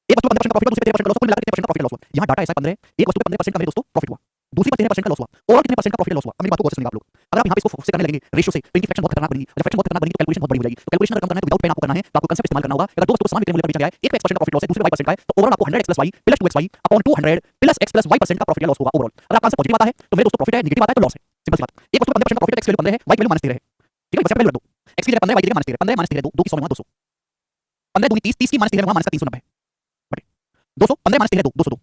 एक वस्तु पर 15% का प्रॉफिट, दूसरे पे 13% का लॉस, कुल मिलाकर कितने परसेंट का प्रॉफिट लॉस हुआ? यहाँ डाटा ऐसा 15 है, एक वस्तु पे 15% का मेरे दोस्तों प्रॉफिट हुआ, दूसरी पर 13% का लॉस हुआ। ओवरऑल कितने परसेंट का प्रॉफिट लॉस हुआ? अब मेरी बात को गौर से सुनिएगा आप लोग। अगर आप यहाँ पे इसको से करने लगेंगे रेशियो से, तो इनकी फ्रैक्शन बहुत खतरनाक बनेगी। जब फ्रैक्शन बहुत खतरनाक बनेगी तो कैलकुलेशन बहुत बड़ी हो जाएगी। तो कैलकुलेशन अगर कम करना है तो विदाउट पेन आपको करना है, तो आपको कंसेप्ट इस्तेमाल करना होगा। अगर दो वस्तु को समान विक्रय मूल्य पर बेचा गया है, एक पे x% का प्रॉफिट लॉस है, दूसरे पे y% का है, तो ओवरऑल आपको 100x + y + 2xy upon 200 + x + y% का प्रॉफिट या लॉस होगा ओवरऑल। अगर आपका आंसर पॉजिटिव आता है तो मेरे दोस्तों प्रॉफिट है, नेगेटिव आता है तो लॉस है। सिंपल सी बात। एक वस्तु पर 15% का प्रॉफिट है, x की वैल्यू 15 है, y की वैल्यू -13 है। ठीक है? बस वैल्यू रख दो, x की जगह 15 y की जगह -13, 15 -13 2 की 100 में 200, 15 दूनी 30, 30 की -13 वहां -390 बटे 200, 15 -13 2 202।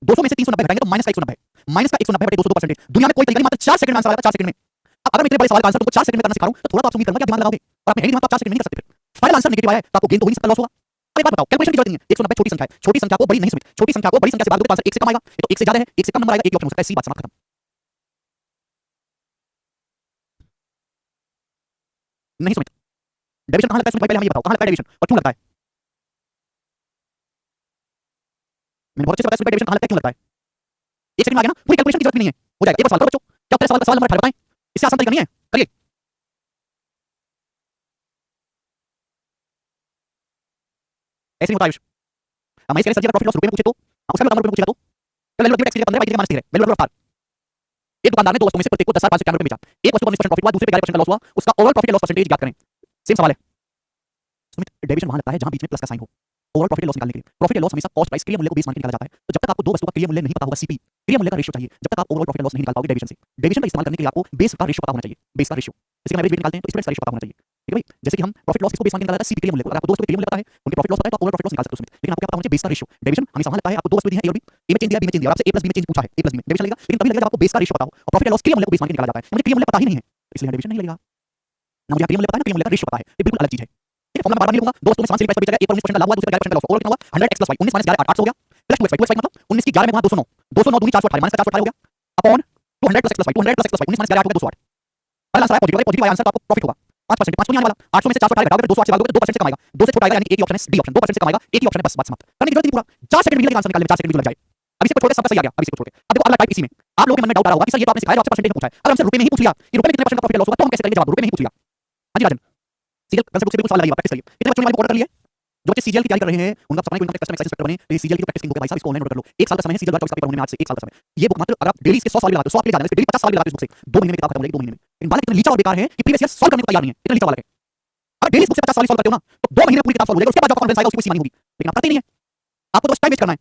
200 में से 390 घटाएंगे तो -190 है, माइनस का 190 बटे 202%। दुनिया में कोई तरीका नहीं, मात्र 4 सेकंड में आंसर आता है, 4 सेकंड में। अब अगर मैं इतने बड़े सवाल का आंसर तुमको 4 सेकंड में करना सिखा रहा हूं तो थोड़ा तो आप उम्मीद करूंगा क्या दिमाग लगाओगे, और आप मेरे दिमाग का 4 सेकंड में नहीं कर सकते। फिर फाइनल आंसर नेगेटिव आया है तो आपको गेन तो हो नहीं सकता, लॉस होगा। अब एक बात बताओ, कैलकुलेशन की जरूरत नहीं है। 190 छोटी संख्या है, छोटी संख्या को बड़ी नहीं, सुमित छोटी संख्या को बड़ी संख्या से भाग दो तो आंसर 1 से कम आएगा। ये तो 1 से ज्यादा है, 1 से कम नंबर आएगा, एक ही ऑप्शन हो सकता है। सी, बात समाप्त खत्म। नहीं सुमित, डेविएशन कहां लगता है सुमित भाई, पहले हमें ये बताओ कहां लगता है डेविएशन और क्यों लगता है। मैंने बहुत अच्छे से बताया सुमित भाई, डेविएशन कहां लगता है, क्यों लगता है। एक सेकंड में आ गया ना, पूरी कैलकुलेशन की जरूरत नहीं है, हो जाएगा। एक और सवाल करो बच्चों, क्या आपने सवाल नंबर 18 बताएं, इससे आसान तरीका नहीं है, करिए। ऐसे नहीं होता आयुष। मैं इसके लिए सर जी अगर प्रॉफिट लॉस रुपए में पूछे तो उसका भी रुपए में पूछेगा तो वैल्यू टैक्स के 15 बाई माइनस 3 है, वैल्यू ऑफ एक दुकानदार ने दो वस्तुओं में से प्रत्येक को 10,591 रुपए बेचा। एक वस्तु को 19% प्रॉफिट हुआ, दूसरे पे 11% का लॉस हुआ, उसका ओवरऑल प्रॉफिट लॉस परसेंटेज ज्ञात करें। सेम सवाल है सुमित, डेविएशन वहां लगता है जहां बीच में प्लस का साइन हो। ओवरऑल प्रॉफिट लॉस निकालने के लिए प्रॉफिट लॉस हमेशा कॉस्ट प्राइस क्लियर मूल्य को बेस मान के निकाला जाता है। तो जब तक आपको दो वस्तुओं का क्लियर मूल्य नहीं पता होगा सीपी, क्लियर मूल्य का रेशियो चाहिए, जब तक आप ओवरऑल प्रॉफिट लॉस नहीं निकाल पाओगे डेविएशन से। डेविएशन का इस्तेमाल करने के लिए आपको बेस का रेशियो पता होना चाहिए, बेस का रेशियो। जैसे हम एवरेज वेट निकालते हैं तो स्प्रेड का रेशियो पता होना चाहिए, ठीक है भाई। जैसे कि हम प्रॉफिट लॉस किसको बेस मान के निकाला जाता है, सीपी क्लियर मूल्य को। अगर आपको दो वस्तुओं के क्लियर मूल्य पता है, उनके प्रॉफिट लॉस पता है, तो ओवरऑल प्रॉफिट लॉस निकाल सकते हो सुमित। लेकिन आपको क्या पता होना चाहिए, बेस का रेशियो। डेविएशन हमेशा वहां लगता है आपको दो वस्तुएं दी हैं, ए और बी, ए में चेंज दिया, बी में चेंज दिया, और आपसे ए प्लस बी में चेंज पूछा है, ए प्लस बी में डेविएशन लगेगा। लेकिन तभी लगेगा जब आपको बेस का रेशियो पता हो, और प्रॉफिट लॉस क्लियर मूल्य को बेस मान के निकाला जाता है। मुझे क्लियर मूल्य पता ही नहीं है, इसलिए डेविएशन नहीं लगेगा ना। मुझे क्लियर मूल्य पता है ना, क्लियर मूल्य का रेशियो पता है, ये बिल्कुल अलग चीज है। ठीक है, फॉर्मूला बार-बार नहीं लिखूंगा। दो वस्तुओं में समान सेलिंग प्राइस पर बेचा गया, एक पर 19% का लाभ हुआ, दूसरे पर 11% का लॉस हुआ। ओवरऑल कितना हुआ, 100x + y, 19 - 11 800 हो गया, प्लस 2x, 2x मतलब 19 की 11 में गुणा 209, 209 दूनी 418 माइनस 418 हो गया, upon 200 + x + y, 200 + x + y, 19 - 11 8 हो गया 208। पहला आंसर है पॉजिटिव, पॉजिटिव आंसर का आपको प्रॉफिट होगा 5%, 5 तो नहीं आने वाला, 800 में से 418 घटाओगे तो 208 से भागोगे तो 2% से कम आएगा, 2 से छोटा आएगा, यानी कि एक ही ऑप्शन है, डी ऑप्शन, 2% से कम आएगा, एक ही ऑप्शन है, बस बात समाप्त। करने की जरूरत नहीं पूरा 4 सेकंड भी लगेगा आंसर निकालने में, 4 सेकंड भी लग जाए। अब इसे छोड़ के सबका सही आ गया, अब इसे छोड़ के अब देखो अगला टाइप इसी में आप लोगों के मन में डाउट आ रहा होगा कि सर ये तो आपने सिखाया, आपसे परसेंटेज में पूछा है। अगर हमसे रुपए में ही पूछ लिया कि रुपए में कितने परसेंट का प्रॉफिट लॉस होगा तो हम कैसे करेंगे, जवाब रुपए में ही पूछ लिया। हां जी राजन, सीरियल कंसेप्ट बुक से बिल्कुल सवाल लगाइए, प्रैक्टिस करिए। कितने बच्चों ने हमारी ऑर्डर कर लिया, जो बच्चे सीजीएल की तैयारी कर रहे हैं उनका सपना है कि कस्टमर एक्साइज इंस्पेक्टर बने, तो ये सीजीएल की प्रैक्टिस बुक है भाई साहब, इसको ऑनलाइन ऑर्डर कर लो। 1 साल का समय है, सीजीएल का 24 का पेपर होने में आज से 1 साल का समय। ये बुक मात्र अगर आप डेली इसके 100 सवाल भी लगाते हो, 100 के लिए जाना है, डेली 50 सवाल भी लगाते हो इस बुक से, 2 महीने में किताब खत्म हो जाएगी, 2 महीने में। लेकिन बात इतनी लीचा और बेकार है कि प्रीवियस ईयर सॉल्व करने को तैयार नहीं है, इतना लीचा वाला है। अगर डेली इस बुक से 50 सवाल सॉल्व करते हो ना तो 2 महीने में पूरी किताब सॉल्व हो जाएगी, उसके बाद जो कॉन्फिडेंस आएगा उसकी कोई सीमा नहीं होगी। लेकिन आप करते ही नहीं है, आपको तो बस टाइम वेस्ट करना है।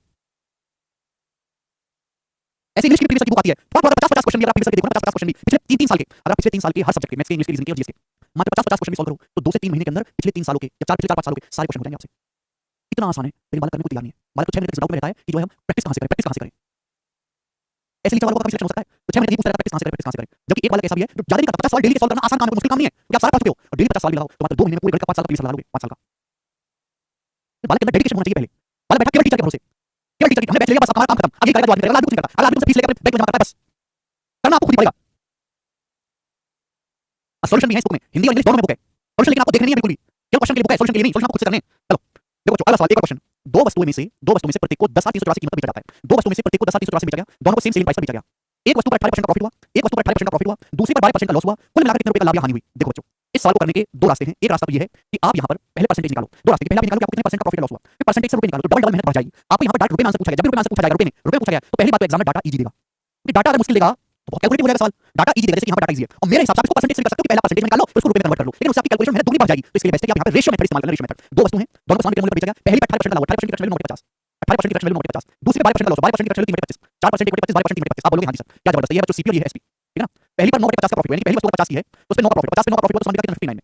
ऐसे इंग्लिश की प्रीवियस की बुक आती है, थोड़ा 50-50 क्वेश्चन भी अगर आप प्रीवियस के देखो ना, 50-50 क्वेश्चन भी पिछले 3-3 साल के, अगर आप पिछले 3 साल के हर सब्जेक्ट के मैथ्स के, इंग्लिश के, रीजनिंग के और जीएस के मात्र 50-50 क्वेश्चन भी सॉल्व करो तो 2 से 3 महीने के अंदर पिछले 3 सालों के या 4 पिछले 4-5 सालों के सारे क्वेश्चन हो जाएंगे आपसे। इतना आसान है, लेकिन बालक करने को तैयार नहीं है। बालक को 6 मिनट के डाउट में रहता है कि जो है हम प्रैक्टिस कहां से करें, प्रैक्टिस कहां से करें। ऐसे लीचा वालों का सिलेक्शन हो सकता है तो 6 मिनट नहीं पूछता रहता प्रैक्टिस कहां से करें, प्रैक्टिस कहां से करें। जबकि एक वाला कैसा भी है जो ज्यादा नहीं करता, 50 सवाल डेली के सॉल्व करना आसान काम है, मुश्किल काम नहीं है, क्योंकि आप सारा पढ़ चुके हो। और डेली 50 सवाल भी लगाओ तो मात्र 2 महीने में पूरे गणित का 5 साल का प्रीवियस लगा लोगे, 5 साल का। बालक के अंदर डेडिकेशन होना चाहिए पहले। बालक बैठा केवल टीचर के भरोसे, केवल टीचर की हमने बैच लिया, बस हमारा काम खत्म, आगे करेगा तो आदमी करेगा, आदमी कुछ नहीं करता। अगर आदमी से फीस लेकर बैंक में जमा करता है, बस करना आपको खुद ही पड़ेगा। सॉल्यूशन भी है इस बुक में, हिंदी और इंग्लिश दोनों में बुक है सॉल्यूशन, लेकिन आपको देखनी नहीं है बिल्कुल भी। केवल क्वेश्चन के लिए बुक है, सॉल्यूशन के लिए नहीं, सॉल्यूशन आपको खुद से करने हैं। चलो देखो बच्चों, अगला सवाल, एक और क्वेश्चन। दो वस्तुओं में से प्रत्येक को 10,384 कीमत पर बेचा जाता है। दो वस्तुओं में से प्रत्येक को 10,384 बेचा गया, दोनों को सेम सेलिंग प्राइस पर बेचा गया। एक वस्तु पर 18% का प्रॉफिट हुआ, एक वस्तु पर 18% का प्रॉफिट हुआ, दूसरे पर 12% का लॉस हुआ, कुल मिलाकर कितने रुपए का लाभ या हानि हुई। देखो बच्चों, इस सवाल को करने के दो रास्ते हैं। एक रास्ता तो ये है कि आप यहाँ पर पहले परसेंटेज निकालो, दो रास्ते, पहले आप निकालो कि आपको कितने परसेंट का प्रॉफिट लॉस हुआ, फिर परसेंटेज से रुपए निकालो तो डबल मेहनत बढ़ जाएगी। आपको यहाँ पर डायरेक्ट रुपए में आंसर पूछा गया, जब रुपए में आंसर पूछा जाएगा, रुपए पूछा गया तो पहली बात तो एग्जाम में डाटा इजी देगा, क्योंकि डाटा अगर मुश्किल देगा तो बहुत कैलकुलेटिव हो जाएगा सवाल। डाटा इजी देगा, जैसे कि यहाँ पर डाटा इजी है, और मेरे हिसाब से आप इसको परसेंटेज से कर सकते हो कि पहला परसेंटेज में निकालो फिर उसको रुपए में कन्वर्ट कर लो, लेकिन उससे आपकी कैलकुलेशन मेहनत दुगनी बढ़ जाएगी। तो इसके लिए बेस्ट है कि आप यहाँ पर रेशियो मेथड इस्तेमाल करें, रेशियो मेथड। दो वस्तु हैं, दोनों को समान मूल्य पर बेचा गया, पहली पर 18% का लाभ, 18% की वैल्यू 50, 18% की वैल्यू 50, दूसरी पर 12% का लॉस, 12% की वैल्यू 3/25, 4% की 25, 12% की 25। आप बोलोगे हां जी सर क्या जबरदस्त है, ये बच्चों सीपी और ये है एसपी, ठीक है ना। पहली पर 9/50 का प्रॉफिट, यानी पहली वस्तु 50 की है तो उसमें 9 का प्रॉफिट, 50 पे 9 का प्रॉफिट तो समझ गया कितना 59 में।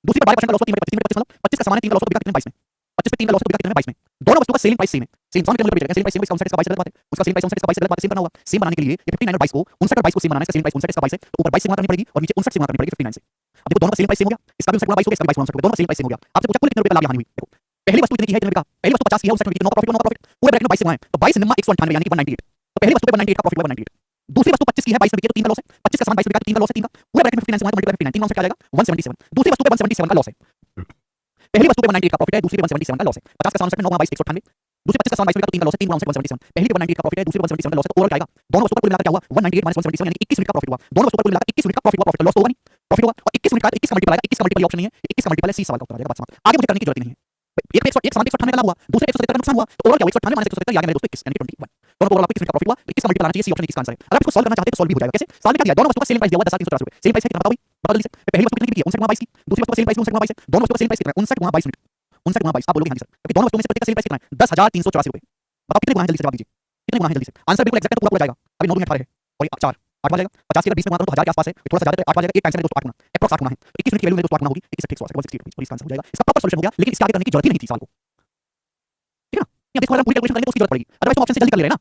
दूसरी पर 12% का लॉस, 3/25, 3/25 मतलब 25 का सामान है, 3 का लॉस तो बिका कितने 22 में, 25 पे 3 का लॉस तो बिका कितने 22 में। दोनों वस्तु का सेलिंग प्राइस सेम है, सेम सामान के मूल्य पे बेचा गया, सेलिंग प्राइस सेम, इसका 59 इसका 22 गलत बात है, उसका सेलिंग प्राइस 59 इसका 22 गलत बात है, सेम करना होगा। सेम बनाने के लिए ये 59 और 22 को 59 और 22 को सेम बनाना है, इसका सेलिंग प्राइस 59 इसका 22 है तो ऊपर 22 से गुणा करनी पड़ेगी और नीचे 59 से गुणा करनी पड़ेगी 59 से। अब देखो दोनों का सेलिंग प्राइस सेम हो गया, इसका भी 59 गुणा 22 हो गया, इसका भी 22 गुणा 59 हो गया, दोनों का सेलिंग प्राइस सेम हो गया। आपसे पूछा कुल कितने रुपए का लाभ या हानि हुई। देखो पहली वस्तु कितने की है, कितने का, पहली वस्तु 50 की है, 59 की, 9 का प्रॉफिट, 9 का प्रॉफिट, पूरे ब्रैकेट में 22 से गुणा है तो 22 निम्मा 198 यानी कि 198, तो पहली वस्तु पे 198 का प्रॉफिट हुआ 198। दूसरी वस्तु 25 की है, 22 में बिकी है तो 3 का लॉस है, 25 का सामान 22 में बिका तो 3 का लॉस है, 3 का पूरे ब्रैकेट में 59 से गुणा मल्टीप्लाई 59, 3 का आंसर क्या आ जाएगा 177। दूसरी वस्तु पे 177 का लॉस है, पहली वस्तु पे 198 का प्रॉफिट है, दूसरी पे 177 का लॉस है। 50 का सामान सेट में 9 22 198, दूसरी 25 का सामान 22 में बिका तो 3 का लॉस है, 3 गुणा 177। पहली पे 198 का प्रॉफिट है, दूसरी पे 177 का लॉस है, तो ओवरऑल क्या आएगा, दोनों वस्तु पर कुल मिलाकर क्या हुआ 198 - 177 यानी कि 21 यूनिट का प्रॉफिट हुआ। दोनों वस्तु पर कुल मिलाकर 21 यूनिट का प्रॉफिट हुआ, प्रॉफिट लॉस तो होगा नहीं, प्रॉफिट होगा और 21 यूनिट का 21 का मल्टीपल आएगा, 21 का मल्टीपल ऑप्शन नहीं है, 21 का मल्टीपल है, सी सवाल का उत्तर आ जाएगा, बात समाप्त। आगे मुझे करने की जरूरत नहीं है। एक पे 100 एक सामान 198 का लाभ हुआ, दूसरे 177 का नुकसान हुआ तो ओवरऑल क्या हुआ 198 - 177 यानी मेरे दोस्तों 21 यानी 21। दोनों को ओवरऑल 21 का प्रॉफिट हुआ, 21 का मल्टीपल आना चाहिए, सी ऑप्शन 21 का आंसर है। अगर इसको सॉल्व करना चाहते हैं तो सॉल्व भी हो जाएगा। कैसे सॉल्व में क्या दिया, दोनों वस्तु का सेलिंग प्राइस दिया हुआ 10,384 रुपए, सेलिंग प्राइस है कितना बताओ भाई, बता जल्दी से। पहली वस्तु कितने की है 59 गुणा 22 की, दूसरी वस्तु का सेलिंग प्राइस 59 गुणा 22 है, दोनों वस्तु का सेलिंग प्राइस कितना है 59 गुणा 22 यूनिट, 59 गुणा 22। आप बोलोगे हां जी सर, क्योंकि दोनों वस्तुओं में से प्रत्येक का सेलिंग प्राइस कितना है 10,384 रुपए। बताओ कितने गुणा है, जल्दी से जवाब दीजिए, कितने गुणा है जल्दी से। आंसर बिल्कुल एग्जैक्ट है तो पूरा हो जाएगा। अभी 9 दूनी 18 है और 4 8 आ जाएगा, 50 के अगर 20 में गुणा करो तो 1000 के आसपास है, थोड़ा सा ज्यादा है 8 आ जाएगा, एक टाइम से दोस्तों 8 गुणा, एप्रोक्स 8 गुणा है तो 21 यूनिट की वैल्यू मेरे दोस्तों 8 गुणा होगी, 21 से 168 रुपए और इसका आंसर हो जाएगा। इसका प्रॉपर सॉल्यूशन हो गया, लेकिन इसके आगे करने की जरूरत ही नहीं थी सवाल को, ठीक है ना। ये देखो अगर हम पूरी कैलकुलेशन करेंगे तो उसकी जरूरत पड़ेगी, अदरवाइज तो ऑप्शन से जल्दी कर ले रहे ना।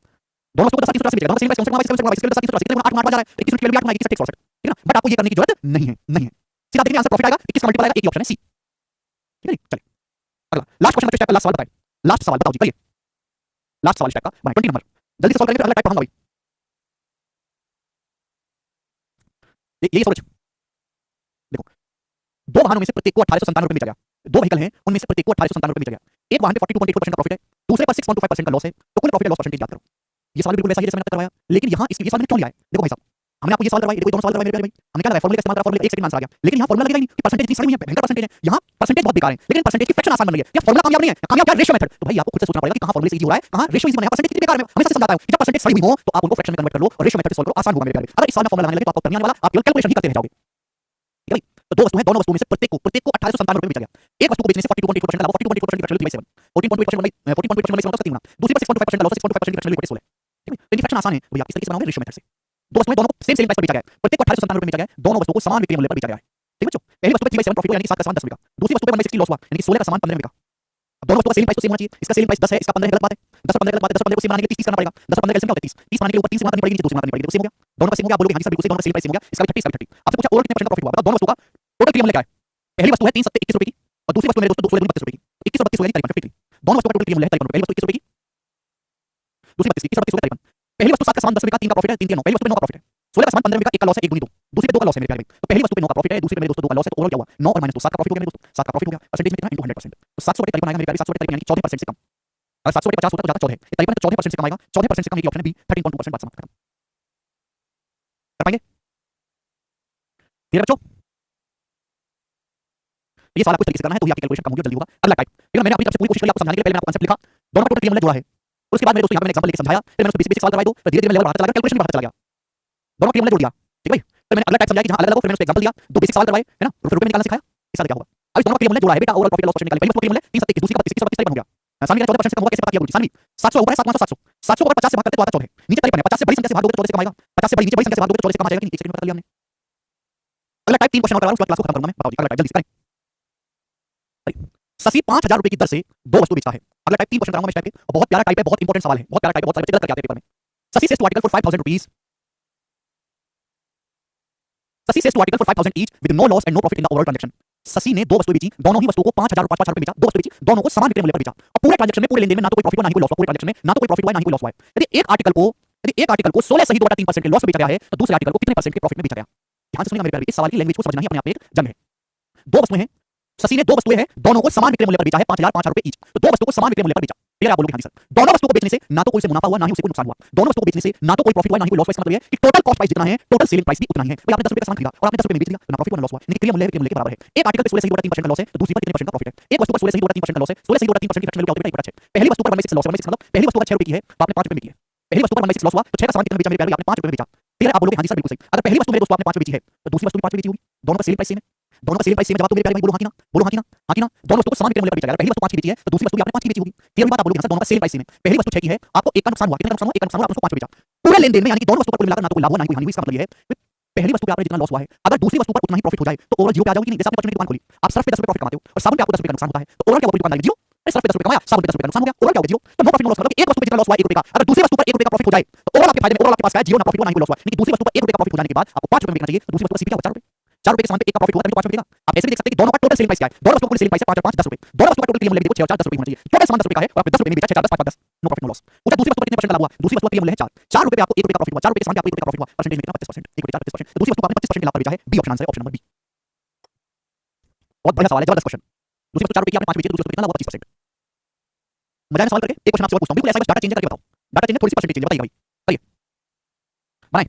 दोनों वस्तुओं को 10,384 बेचा, दोनों सेलिंग प्राइस 59 कितने 8 आ रहा है, 21 यूनिट की वैल्यू 8 आएगी, 61 ठीक है ना। बट आपको ये करने की जरूरत नहीं है, नहीं है। सीधा देखिए आंसर प्रॉफिट आएगा, 21 का मल्टीपल आएगा, एक ही ऑप्शन है सी, ठीक है। चलिए अगला लास्ट क्वेश्चन टाइप का लास्ट सवाल बताइए, लास्ट सवाल बताओ जी, करिए। लास्ट सवाल इस टाइप का बनाए 20 नंबर, जल्दी से सॉल्व करेंगे फिर अगला टाइप पढ़ाऊंगा भाई। ये सोच देखो, दो वाहनों में से प्रत्येक को 1897 रुपए बेचा गया, दो व्हीकल हैं उनमें से प्रत्येक को 1897 रुपए बेचा गया, एक वाहन पे 42.8% का प्रॉफिट है, दूसरे पर 6.25% का लॉस है, तो कुल प्रॉफिट लॉस परसेंटेज याद करो। ये सवाल बिल्कुल वैसा ही जैसे मैंने करवाया, लेकिन यहाँ इसके ये सवाल मैंने क्यों लिया है, देखो भाई साहब, हमने आपको ये सवाल करवाया, देखो दोनों सवाल करवाए मेरे प्यारे भाई, हमने क्या लगाया फॉर्मूले का इस्तेमाल करा, फॉर्मूले 1 सेकंड में आंसर आ गया, लेकिन यहाँ फॉर्मूला लगेगा ही नहीं कि परसेंटेज इतनी सारी नहीं है, भयंकर परसेंटेज है, यहाँ परसेंटेज बहुत बेकार है, लेकिन परसेंटेज की फ्रैक्शन आसान बन गई है, ये फॉर्मूला कामयाब नहीं है, कामयाब क्या रेशियो मेथड, तो भाई आपको खुद से सोचना पड़ेगा कि कहाँ फॉर्मूले से इजी हो रहा है, कहाँ रेशियो इजी बना है, परसेंटेज कितनी बेकार है, हमेशा से समझाता हूं कि जब परसेंटेज सही हुई हो तो आप उनको फ्रैक्शन में कन्वर्ट कर लो और रेशियो मेथड से सॉल्व करो, आसान होगा मेरे प्यारे। अगर इस साल में फॉर्मूला लगाने लगे तो आपको करने आने वाला, आप केवल कैलकुलेशन ही करते रह जाओगे, ठीक है भाई। तो दो वस्तु है, दोनों वस्तुओं में से प्रत्येक को 1897 रुपए बेचा गया, एक वस्तु को बेचने से 42.8% का लाभ, 42.8% की फ्रैक्शन 3/7, 14.8% का 3 गुना, दूसरी पर 6.5% का लॉस, 6.5% की फ्रैक्शन 16, ठीक है। तो इनकी फ्रैक्शन आसान है, तो आप इस तरीके से बनाओगे रेशियो मेथड से। दो वस्तुएं दोनों को सेम सेलिंग प्राइस पर बेचा गया है, प्रत्येक को 1897 रुपए बेचा गया है, दोनों वस्तुओं को समान विक्रय मूल्य पर बेचा गया है, ठीक है बच्चों। पहली वस्तु पे 3/7 प्रॉफिट हुआ यानी कि 7 का सामान 10 रुपए का, दूसरी वस्तु पे 1/6 लॉस हुआ यानी कि 16 का सामान 15 रुपए का। अब दोनों वस्तुओं का सेलिंग प्राइस तो सेम होना चाहिए, इसका सेलिंग प्राइस 10 है, इसका 15 है, गलत बात है, 10 और 15 गलत बात है, 10 और 15 को सेम बनाने के लिए 30 करना पड़ेगा, 10 और 15 का एलसीएम क्या होता है 30, 30 बनाने के लिए ऊपर 3 से गुणा करनी पड़ेगी, नीचे 2 से गुणा करनी पड़ेगी, तो सेम हो गया, दोनों का सेम हो गया, आप बोलोगे हां जी सर बिल्कुल सही, दोनों का सेलिंग प्राइस सेम हो गया, इसका भी 30, इसका भी 30। आपसे पूछा ओवरऑल कितने परसेंट का प्रॉफिट हुआ, बताओ दोनों वस्तुओं का टोटल क्लियर मूल्य क्या है। पहली वस्तु है 3 सत्ते 21 रुपए की और दूसरी वस्तु मेरे दोस्तों 2 16 32 रुपए की, 21 और 32 हो गया 53, दोनों वस्तुओं का टोटल क्लियर मूल्य है 53 रुपए, पहली वस्तु 21 रुपए की, दूसरी 32 की, 21 और 32 हो गया 53। पहली वस्तु 7 का सामान 10 रुपए का, 3 का प्रॉफिट है, 3 के 9, पहली वस्तु पे 9 का प्रॉफिट है, 16 का सामान 15 रुपए का, 1 का लॉस है, 1 दूनी 2, दूसरी पे 2 का लॉस है मेरे प्यारे भाई। तो पहली वस्तु पे 9 का प्रॉफिट है, दूसरी पे मेरे दोस्तों 2 का लॉस है, तो ओवरऑल क्या हुआ 9 और -2 7 का प्रॉफिट हो गया मेरे दोस्तों, 7 का प्रॉफिट हो गया, परसेंटेज में कितना इनटू 100%, तो 700 बटे करीब आएगा मेरे प्यारे, 700 बटे करीब यानी कि 14% से कम, अगर 700 बटे 50 होता तो जाता 14 है, ये करीबन 14% से कम आएगा, 14% से कम एक ऑप्शन है बी 13.2%, बात समाप्त खत्म। कर पाएंगे क्लियर बच्चों। ये सवाल आपको इस तरीके से करना है तो ही आपकी कैलकुलेशन कम होगी और जल्दी होगा। अगला टाइप, लेकिन मैंने अपनी तरफ से पूरी कोशिश करी आपको समझाने के लिए, पहले मैंने आपको कांसेप्ट लिखा, दोनों का टोटल क्लियर मूल्य जुड़ा है, उसके बाद मेरे दोस्तों यहाँ पे मैंने एग्जांपल लेके समझाया, फिर मैंने उसको बेसिक सवाल करवाए दो, फिर धीरे-धीरे मैं लेवल बढ़ाता चला गया, कैलकुलेशन भी बढ़ाता चला गया, दोनों क्लियर मूल्य जोड़ दिया, ठीक है भाई। फिर मैंने अगला टाइप समझाया कि जहाँ अलग-अलग हो, फिर मैंने उसको एग्जांपल दिया, दो बेसिक सवाल करवाए, है ना, फिर रुपए में निकालना सिखाया, इसके साथ क्या होगा। अब इस दोनों का क्लियर मूल्य जोड़ा है बेटा, ओवरऑल प्रॉफिट लॉस परसेंट निकालें, पहली वस्तु का क्लियर मूल्य 3 सत्ते 21, दूसरी का 32, 21 और 32 बन गया, सामने 14% से कम होगा, कैसे पता किया गुरुजी, सामने 700 ऊपर है 700 700 700 को 50 से भाग करते तो आता 14 है, नीचे तारीफ बने 50 से बड़ी संख्या से भाग दोगे तो 14 से कम आएगा, 50 से बड़ी नीचे बड़ी संख्या से भाग दोगे तो 14 से कम आ जाएगा कि नहीं, 1 सेकंड में कर लिया हमने। अगला टाइप 3 क्वेश्चन और करवा उसके बाद क्लास को खत्म करूंगा मैं, बताओ जी अगला टाइप जल्दी से करें। शशि 5000 रुपए की दर से दो वस्तु बेचता है, अगला टाइप 3 क्वेश्चन कराऊंगा मैं इस टाइप के, और बहुत प्यारा टाइप है, बहुत इंपॉर्टेंट सवाल है, बहुत प्यारा टाइप है, बहुत सारे बच्चे गलत करके आते हैं पेपर में। Shashi sells two article for 5000 rupees, Shashi sells two article for 5000 each with no loss and no profit in the overall transaction. Shashi ने दो वस्तुएं बेची, दोनों ही वस्तुओं को 5000 5,500 रुपए बेचा, दो वस्तु बेची, दोनों को समान विक्रय मूल्य पर बेचा, और पूरे ट्रांजैक्शन में, पूरे लेनदेन में ना तो कोई प्रॉफिट हुआ ना ही कोई लॉस हुआ, पूरे ट्रांजैक्शन में ना तो कोई प्रॉफिट हुआ ना ही कोई लॉस हुआ है। यदि एक आर्टिकल को 16 सही 2/3% के लॉस में बेचा गया है, तो दूसरे आर्टिकल को कितने परसेंट के प्रॉफिट में बेचा गया। ध्यान से सुनिएगा मेरे प्यारे, इस सवाल की लैंग्वेज को समझना ही अपने आप में एक जंग है। दो वस्तुएं हैं, शशि ने दो वस्तुएं हैं, दोनों को समान विक्रय मूल्य पर बेचा है, 5,500 रुपए ईच, तो दो वस्तुओं को समान विक्रय मूल्य पर बेचा, क्लियर आप बोलोगे हां जी सर। दोनों वस्तुओं को बेचने से ना तो कोई से मुनाफा हुआ ना ही उसे कोई नुकसान हुआ, दोनों वस्तुओं को बेचने से ना तो कोई प्रॉफिट हुआ ना ही कोई लॉस हुआ, इसका मतलब है कि टोटल कॉस्ट प्राइस जितना है, टोटल सेलिंग प्राइस भी उतना ही है। भाई आपने 10 रुपए का सामान खरीदा और आपने 10 रुपए में बेच दिया, तो ना प्रॉफिट हुआ ना लॉस हुआ, लेकिन क्लियर मूल्य के बराबर है। एक आर्टिकल पे 16 सही 2/3% का लॉस है, तो दूसरी पर कितने परसेंट का प्रॉफिट है। एक वस्तु पर 16 सही 2/3% का लॉस है, 16 सही 2/3% की फ्रैक्शन वैल्यू क्या होती है, पहली वस्तु पर 1/6 लॉस है, 1/6 मतलब पहली वस्तु पर 6 रुपए की है, तो आपने 5 रुपए में की है, पहली वस्तु पर 1/6 लॉस हुआ, तो 6 का सामान कितने में बेचा मेरे प्यारे, आपने 5 रुपए में बेचा, क्लियर आप बोलोगे हां जी सर बिल्कुल सही। अगर पहली वस्तु मेरे दोस्तों आपने 5 में बेची है, तो दूसरी वस्तु भी 5 में बेची होगी, दोनों का सेलिंग प्राइस सेम है, दोनों का सेलिंग प्राइस सेम है, जवाब तो मेरे प्यारे भाई बोलो हां कि ना, बोलो हां कि ना, हां कि ना, दोनों वस्तुओं को समान विक्रय मूल्य पर बेचा गया, पहली वस्तु 5 की बेची है, तो दूसरी वस्तु भी आपने 5 की बेची होगी, क्लियर बात आप बोलोगे हां सर, दोनों का सेलिंग प्राइस सेम है, पहली वस्तु 6 की है, आपको 1 का नुकसान हुआ, कितने का नुकसान हुआ, 1 का नुकसान हुआ, आपने उसको 5 में बेचा, पूरे लेनदेन में यानी कि दोनों वस्तुओं पर कुल मिलाकर ना तो कोई लाभ हुआ ना ही कोई हानि हुई, इसका मतलब ये है पहली वस्तु पे आपने जितना लॉस हुआ है, अगर दूसरी वस्तु पर उतना ही प्रॉफिट हो जाए तो ओवरऑल जीरो पे आ जाओगे कि नहीं। जैसे आपने परचून की दुकान खोली, आप सर्फ पे 10 रुपए प्रॉफिट कमाते हो और साबुन पे आपको 10 रुपए का नुकसान होता है, तो ओवरऑल क्या हुआ, पूरी दुकान लाएगी जीरो। सर्फ पे 10 रुपए कमाया, साबुन पे 10 रुपए का नुकसान हो गया, ओवरऑल क्या हो गया जीरो। तो नो प्रॉफिट नो लॉस, मतलब एक वस्तु पे जितना लॉस हुआ 1 रुपए का, अगर दूसरी वस्तु पर 1 रुपए का प्रॉफिट हो जाए तो ओवरऑल आपके फायदे में, ओवरऑल आपके पास क्या है, जीरो, ना प्रॉफिट हुआ ना ही कोई लॉस हुआ। लेकिन दूसरी वस्तु पर 1 रुपए का प्रॉफिट हो जाने के बाद आपको 5 रुपए में बेचना चाहिए, तो दूसरी वस्तु का सीपी क्या होगा 4 रुपए, 4 रुपए के सामान पे 1 का प्रॉफिट हुआ तो 5 रुपए देगा। आप ऐसे भी देख सकते हैं कि दोनों का टोटल सेलिंग प्राइस क्या है, दोनों वस्तुओं का सेलिंग प्राइस है 5 और 5 10 रुपए, दोनों वस्तुओं का टोटल क्लियर मूल्य देखो 6 और 4 10 रुपए होना चाहिए, टोटल सामान 10 रुपए का है और आपने 10 रुपए में बेचा, 6 4 10 5 10, नो प्रॉफिट नो लॉस। उधर दूसरी वस्तु पर कितने परसेंट का लाभ हुआ, दूसरी वस्तु का क्लियर मूल्य है 4, 4 रुपए पे आपको 1 रुपए का प्रॉफिट हुआ, 4 रुपए के सामान पे आपको 1 रुपए का प्रॉफिट हुआ, परसेंटेज में कितना 25%, 1 रुपए 4 25%, तो दूसरी वस्तु पर आपने 25% के लाभ पर बेचा है, बी ऑप्शन आंसर है, ऑप्शन नंबर बी। बहुत बढ़िया सवाल है, जबरदस्त क्वेश्चन। दूसरी वस्तु 4 रुपए की आपने 5 बेची, तो दूसरी वस्तु कितना लाभ हुआ 25%। मजा आया सवाल करके, एक क्वेश्चन आपसे और पूछता हूं, बिल्कुल ऐसा ही, डाटा चेंज करके बताओ, डाटा चेंज थोड़ी सी परसेंटेज चेंज बताइए भाई, करिए बनाए।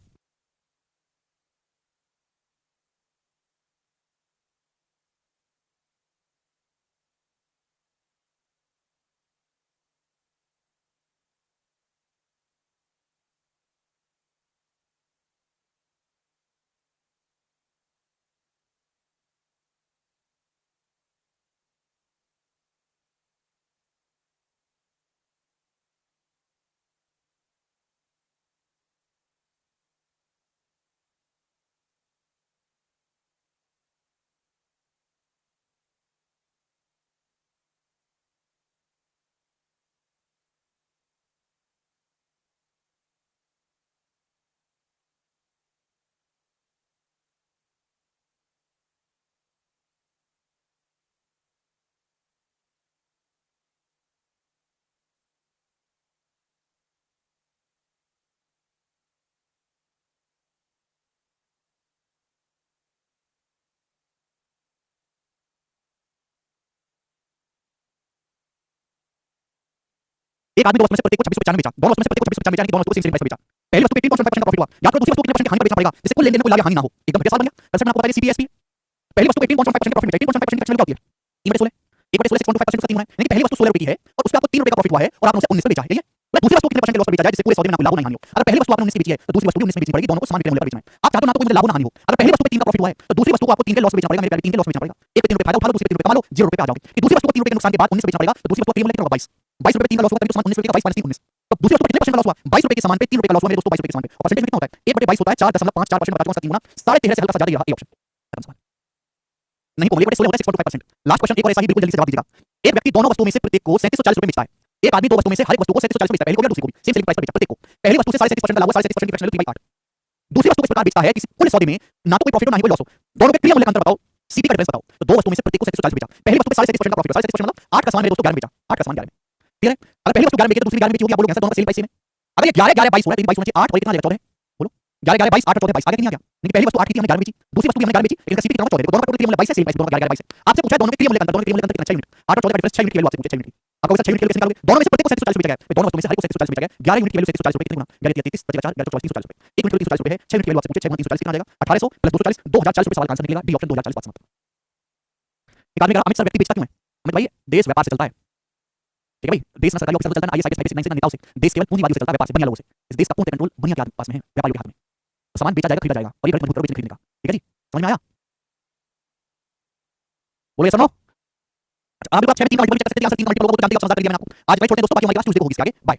एक आदमी दो वस्तुओं में से प्रत्येक को 26 बेचा, दोनों वस्तुओं में से प्रत्येक को 26 बेचा, दोनों वस्तुओं को सेम प्राइस पे बेचा। पहली वस्तु पे 18.5% का प्रॉफिट हुआ, या तो दूसरी वस्तु को कितने परसेंट की हानि पर बेचना पड़ेगा जिससे कुल लेन देन में कोई लाभ या हानि ना हो। एकदम घटिया सवाल बन गया। कंसेप्ट मैंने आपको बताया सीपीएसपी। पहली वस्तु को 18.5% का प्रॉफिट बेचा, 18.5% की क्या होती है? 3/16 1/16 6.5% उसका 3 होना है, यानी कि पहली वस्तु 16 रुपए की है और उसका आपको 3 रुपए का प्रॉफिट हुआ है और आपने उसे 19 पे बेचा है। मतलब दूसरी वस्तु को कितने परसेंट के लॉस पे बेचा जाए जिससे पूरे सौदे में ना कोई लाभ हो ना हानि हो। अगर पहली वस्तु आपने 19 पे बेची है तो दूसरी वस्तु भी 19 पे बेचनी पड़ेगी, दोनों को समान विक्रय मूल्य पर बेचना है। आप चाहते हो ना तो कोई लाभ हो ना हानि हो। अगर पहली वस्तु पे 3 का प्रॉफिट हुआ है तो दूसरी वस्तु को आपको 3 के लॉस पे बेचना पड़ेगा, मेरे प्यारे 3 के लॉस पे बेचना पड़ेगा। एक पे 3 रुपए फायदा उठा लो, दूसरे पे 3 रुपए कमा लो, 0 रुपए पे आ जाओगे। कि दूसरी वस्तु को 3 रुपए के नुकसान के बाद 19 पे बेचना पड़ेगा तो दूसरी वस्तु का 3 रुपए कितना होगा 22 22 रुपए 3 का लॉस होगा तभी तो समान 19 रुपए का 22 3 19। तो दूसरी वस्तु कितने परसेंट का लॉस हुआ? 22 रुपए के समान पे 3 रुपए का लॉस हुआ मेरे दोस्तों, 22 रुपए के समान पे। और परसेंटेज में कितना होता है? 1/22 होता है 4.54%, बता चुका 3 गुना 13.5 से हल्का सा ज्यादा ये रहा, ए ऑप्शन खत्म सवाल। नहीं कोमल 1/16 होता है 6.5%। लास्ट क्वेश्चन एक और ऐसा ही, बिल्कुल जल्दी से जवाब दीजिएगा। एक व्यक्ति दोनों वस्तुओं में से प्रत्येक को 3740 रुपए बेचता है। एक आदमी दो वस्तुओं में से हर एक वस्तु को 3740 बेचता है, पहली को या दूसरी को भी सेम सेलिंग प्राइस पर बेचता है प्रत्येक को। पहली वस्तु से 37% का लाभ हुआ, 37% की फ्रैक्शन वैल्यू 3/8। दूसरी वस्तु को इस प्रकार बेचता है कि कुल सौदे में ना तो कोई प्रॉफिट हो ना ही कोई लॉस हो। दोनों के क्लियर मूल्य का अंतर बताओ, सीपी का डिफरेंस बताओ। तो दो वस्तुओं में से प्रत्येक को 3740 बेचा। पहली वस्तु पे 37% का प्रॉफिट हुआ, 37% मतलब 8 का सामान मेरे दोस्तों 11 बेचा, 8 का सामान 11 में। क्लियर है? अगर पहली वस्तु 11 बेची तो दूसरी 11 बेची होगी, आप बोलोगे ऐसा दोनों का सेलिंग प्राइस सेम है। अगर ये 11 11 22 हो रहा है तो 22 होना चाहिए 8 और कितना आ जाएगा 14 बोलो। 11 11 22 8 और 14 22 आगे नहीं आ गया। लेकिन पहली वस्तु 8 की थी हमने 11 बेची, दूसरी वस्तु भी हमने 11 बेची, लेकिन सीपी कितना 14 दोनों का टोटल क्लियर मूल्य 22 है, सेलिंग प्राइस दोनों का 11 22 है। आपसे पूछा है दोनों के क्लियर मूल्य का अंतर, दोनों के क्लियर मूल्य का अंतर कितना 6 यूनिट। 8 और 14 का डिफरेंस 6 यूनिट की वैल्यू आपसे पूछे 6 यूनिट की। आपको वैसा 6 यूनिट की वैल्यू कैसे निकालोगे? दोनों में से प्रत्येक को 3740 बेचा गया है, दोनों वस्तुओं में से हर एक को 3740 बेचा गया है। 11 यूनिट की वैल्यू 3740 रुपए कितने गुना 11 33 बचेगा 4 11 24 340 रुपए। 1 यूनिट की वैल्यू 340 रुपए है, 6 यूनिट की वैल्यू आपसे पूछे 6 340 कितना आ जाएगा 1800 प्लस 240 2040 रुपए। सवाल का आंसर निकलेगा डी ऑप्शन 2040 बात समाप्त। एक आदमी अगर अमित सर व्यक्ति बेचता क्यों है? अमित भाई देश व्यापार से चलता है, ठीक है भाई। देश ना सरकारी ऑफिसर से चलता है, ना आईएएस आईपीएस से, ना नेताओं से। देश केवल पूंजीवादियों से चलता है, व्यापार से, बनिया लोगों से। इस देश का पूर्ण कंट्रोल बनिया के पास में है, व्यापारियों के हाथ में। तो सामान बेचा जाएगा, खरीदा जाएगा और ये गणित मजबूत करो बेचने खरीदने का, ठीक है जी? समझ में आया? बोलो यस और नो। अच्छा आप 6 में 3 का मल्टीपल चेक कर सकते हैं, 3 का मल्टीपल लोगों को जानते हैं, आप समझदार कर दिया मैंने आपको। आज भाई छोटे दोस्तों, बाकी हमारी क्लास ट्यूसडे को होगी इसके आगे। बाय।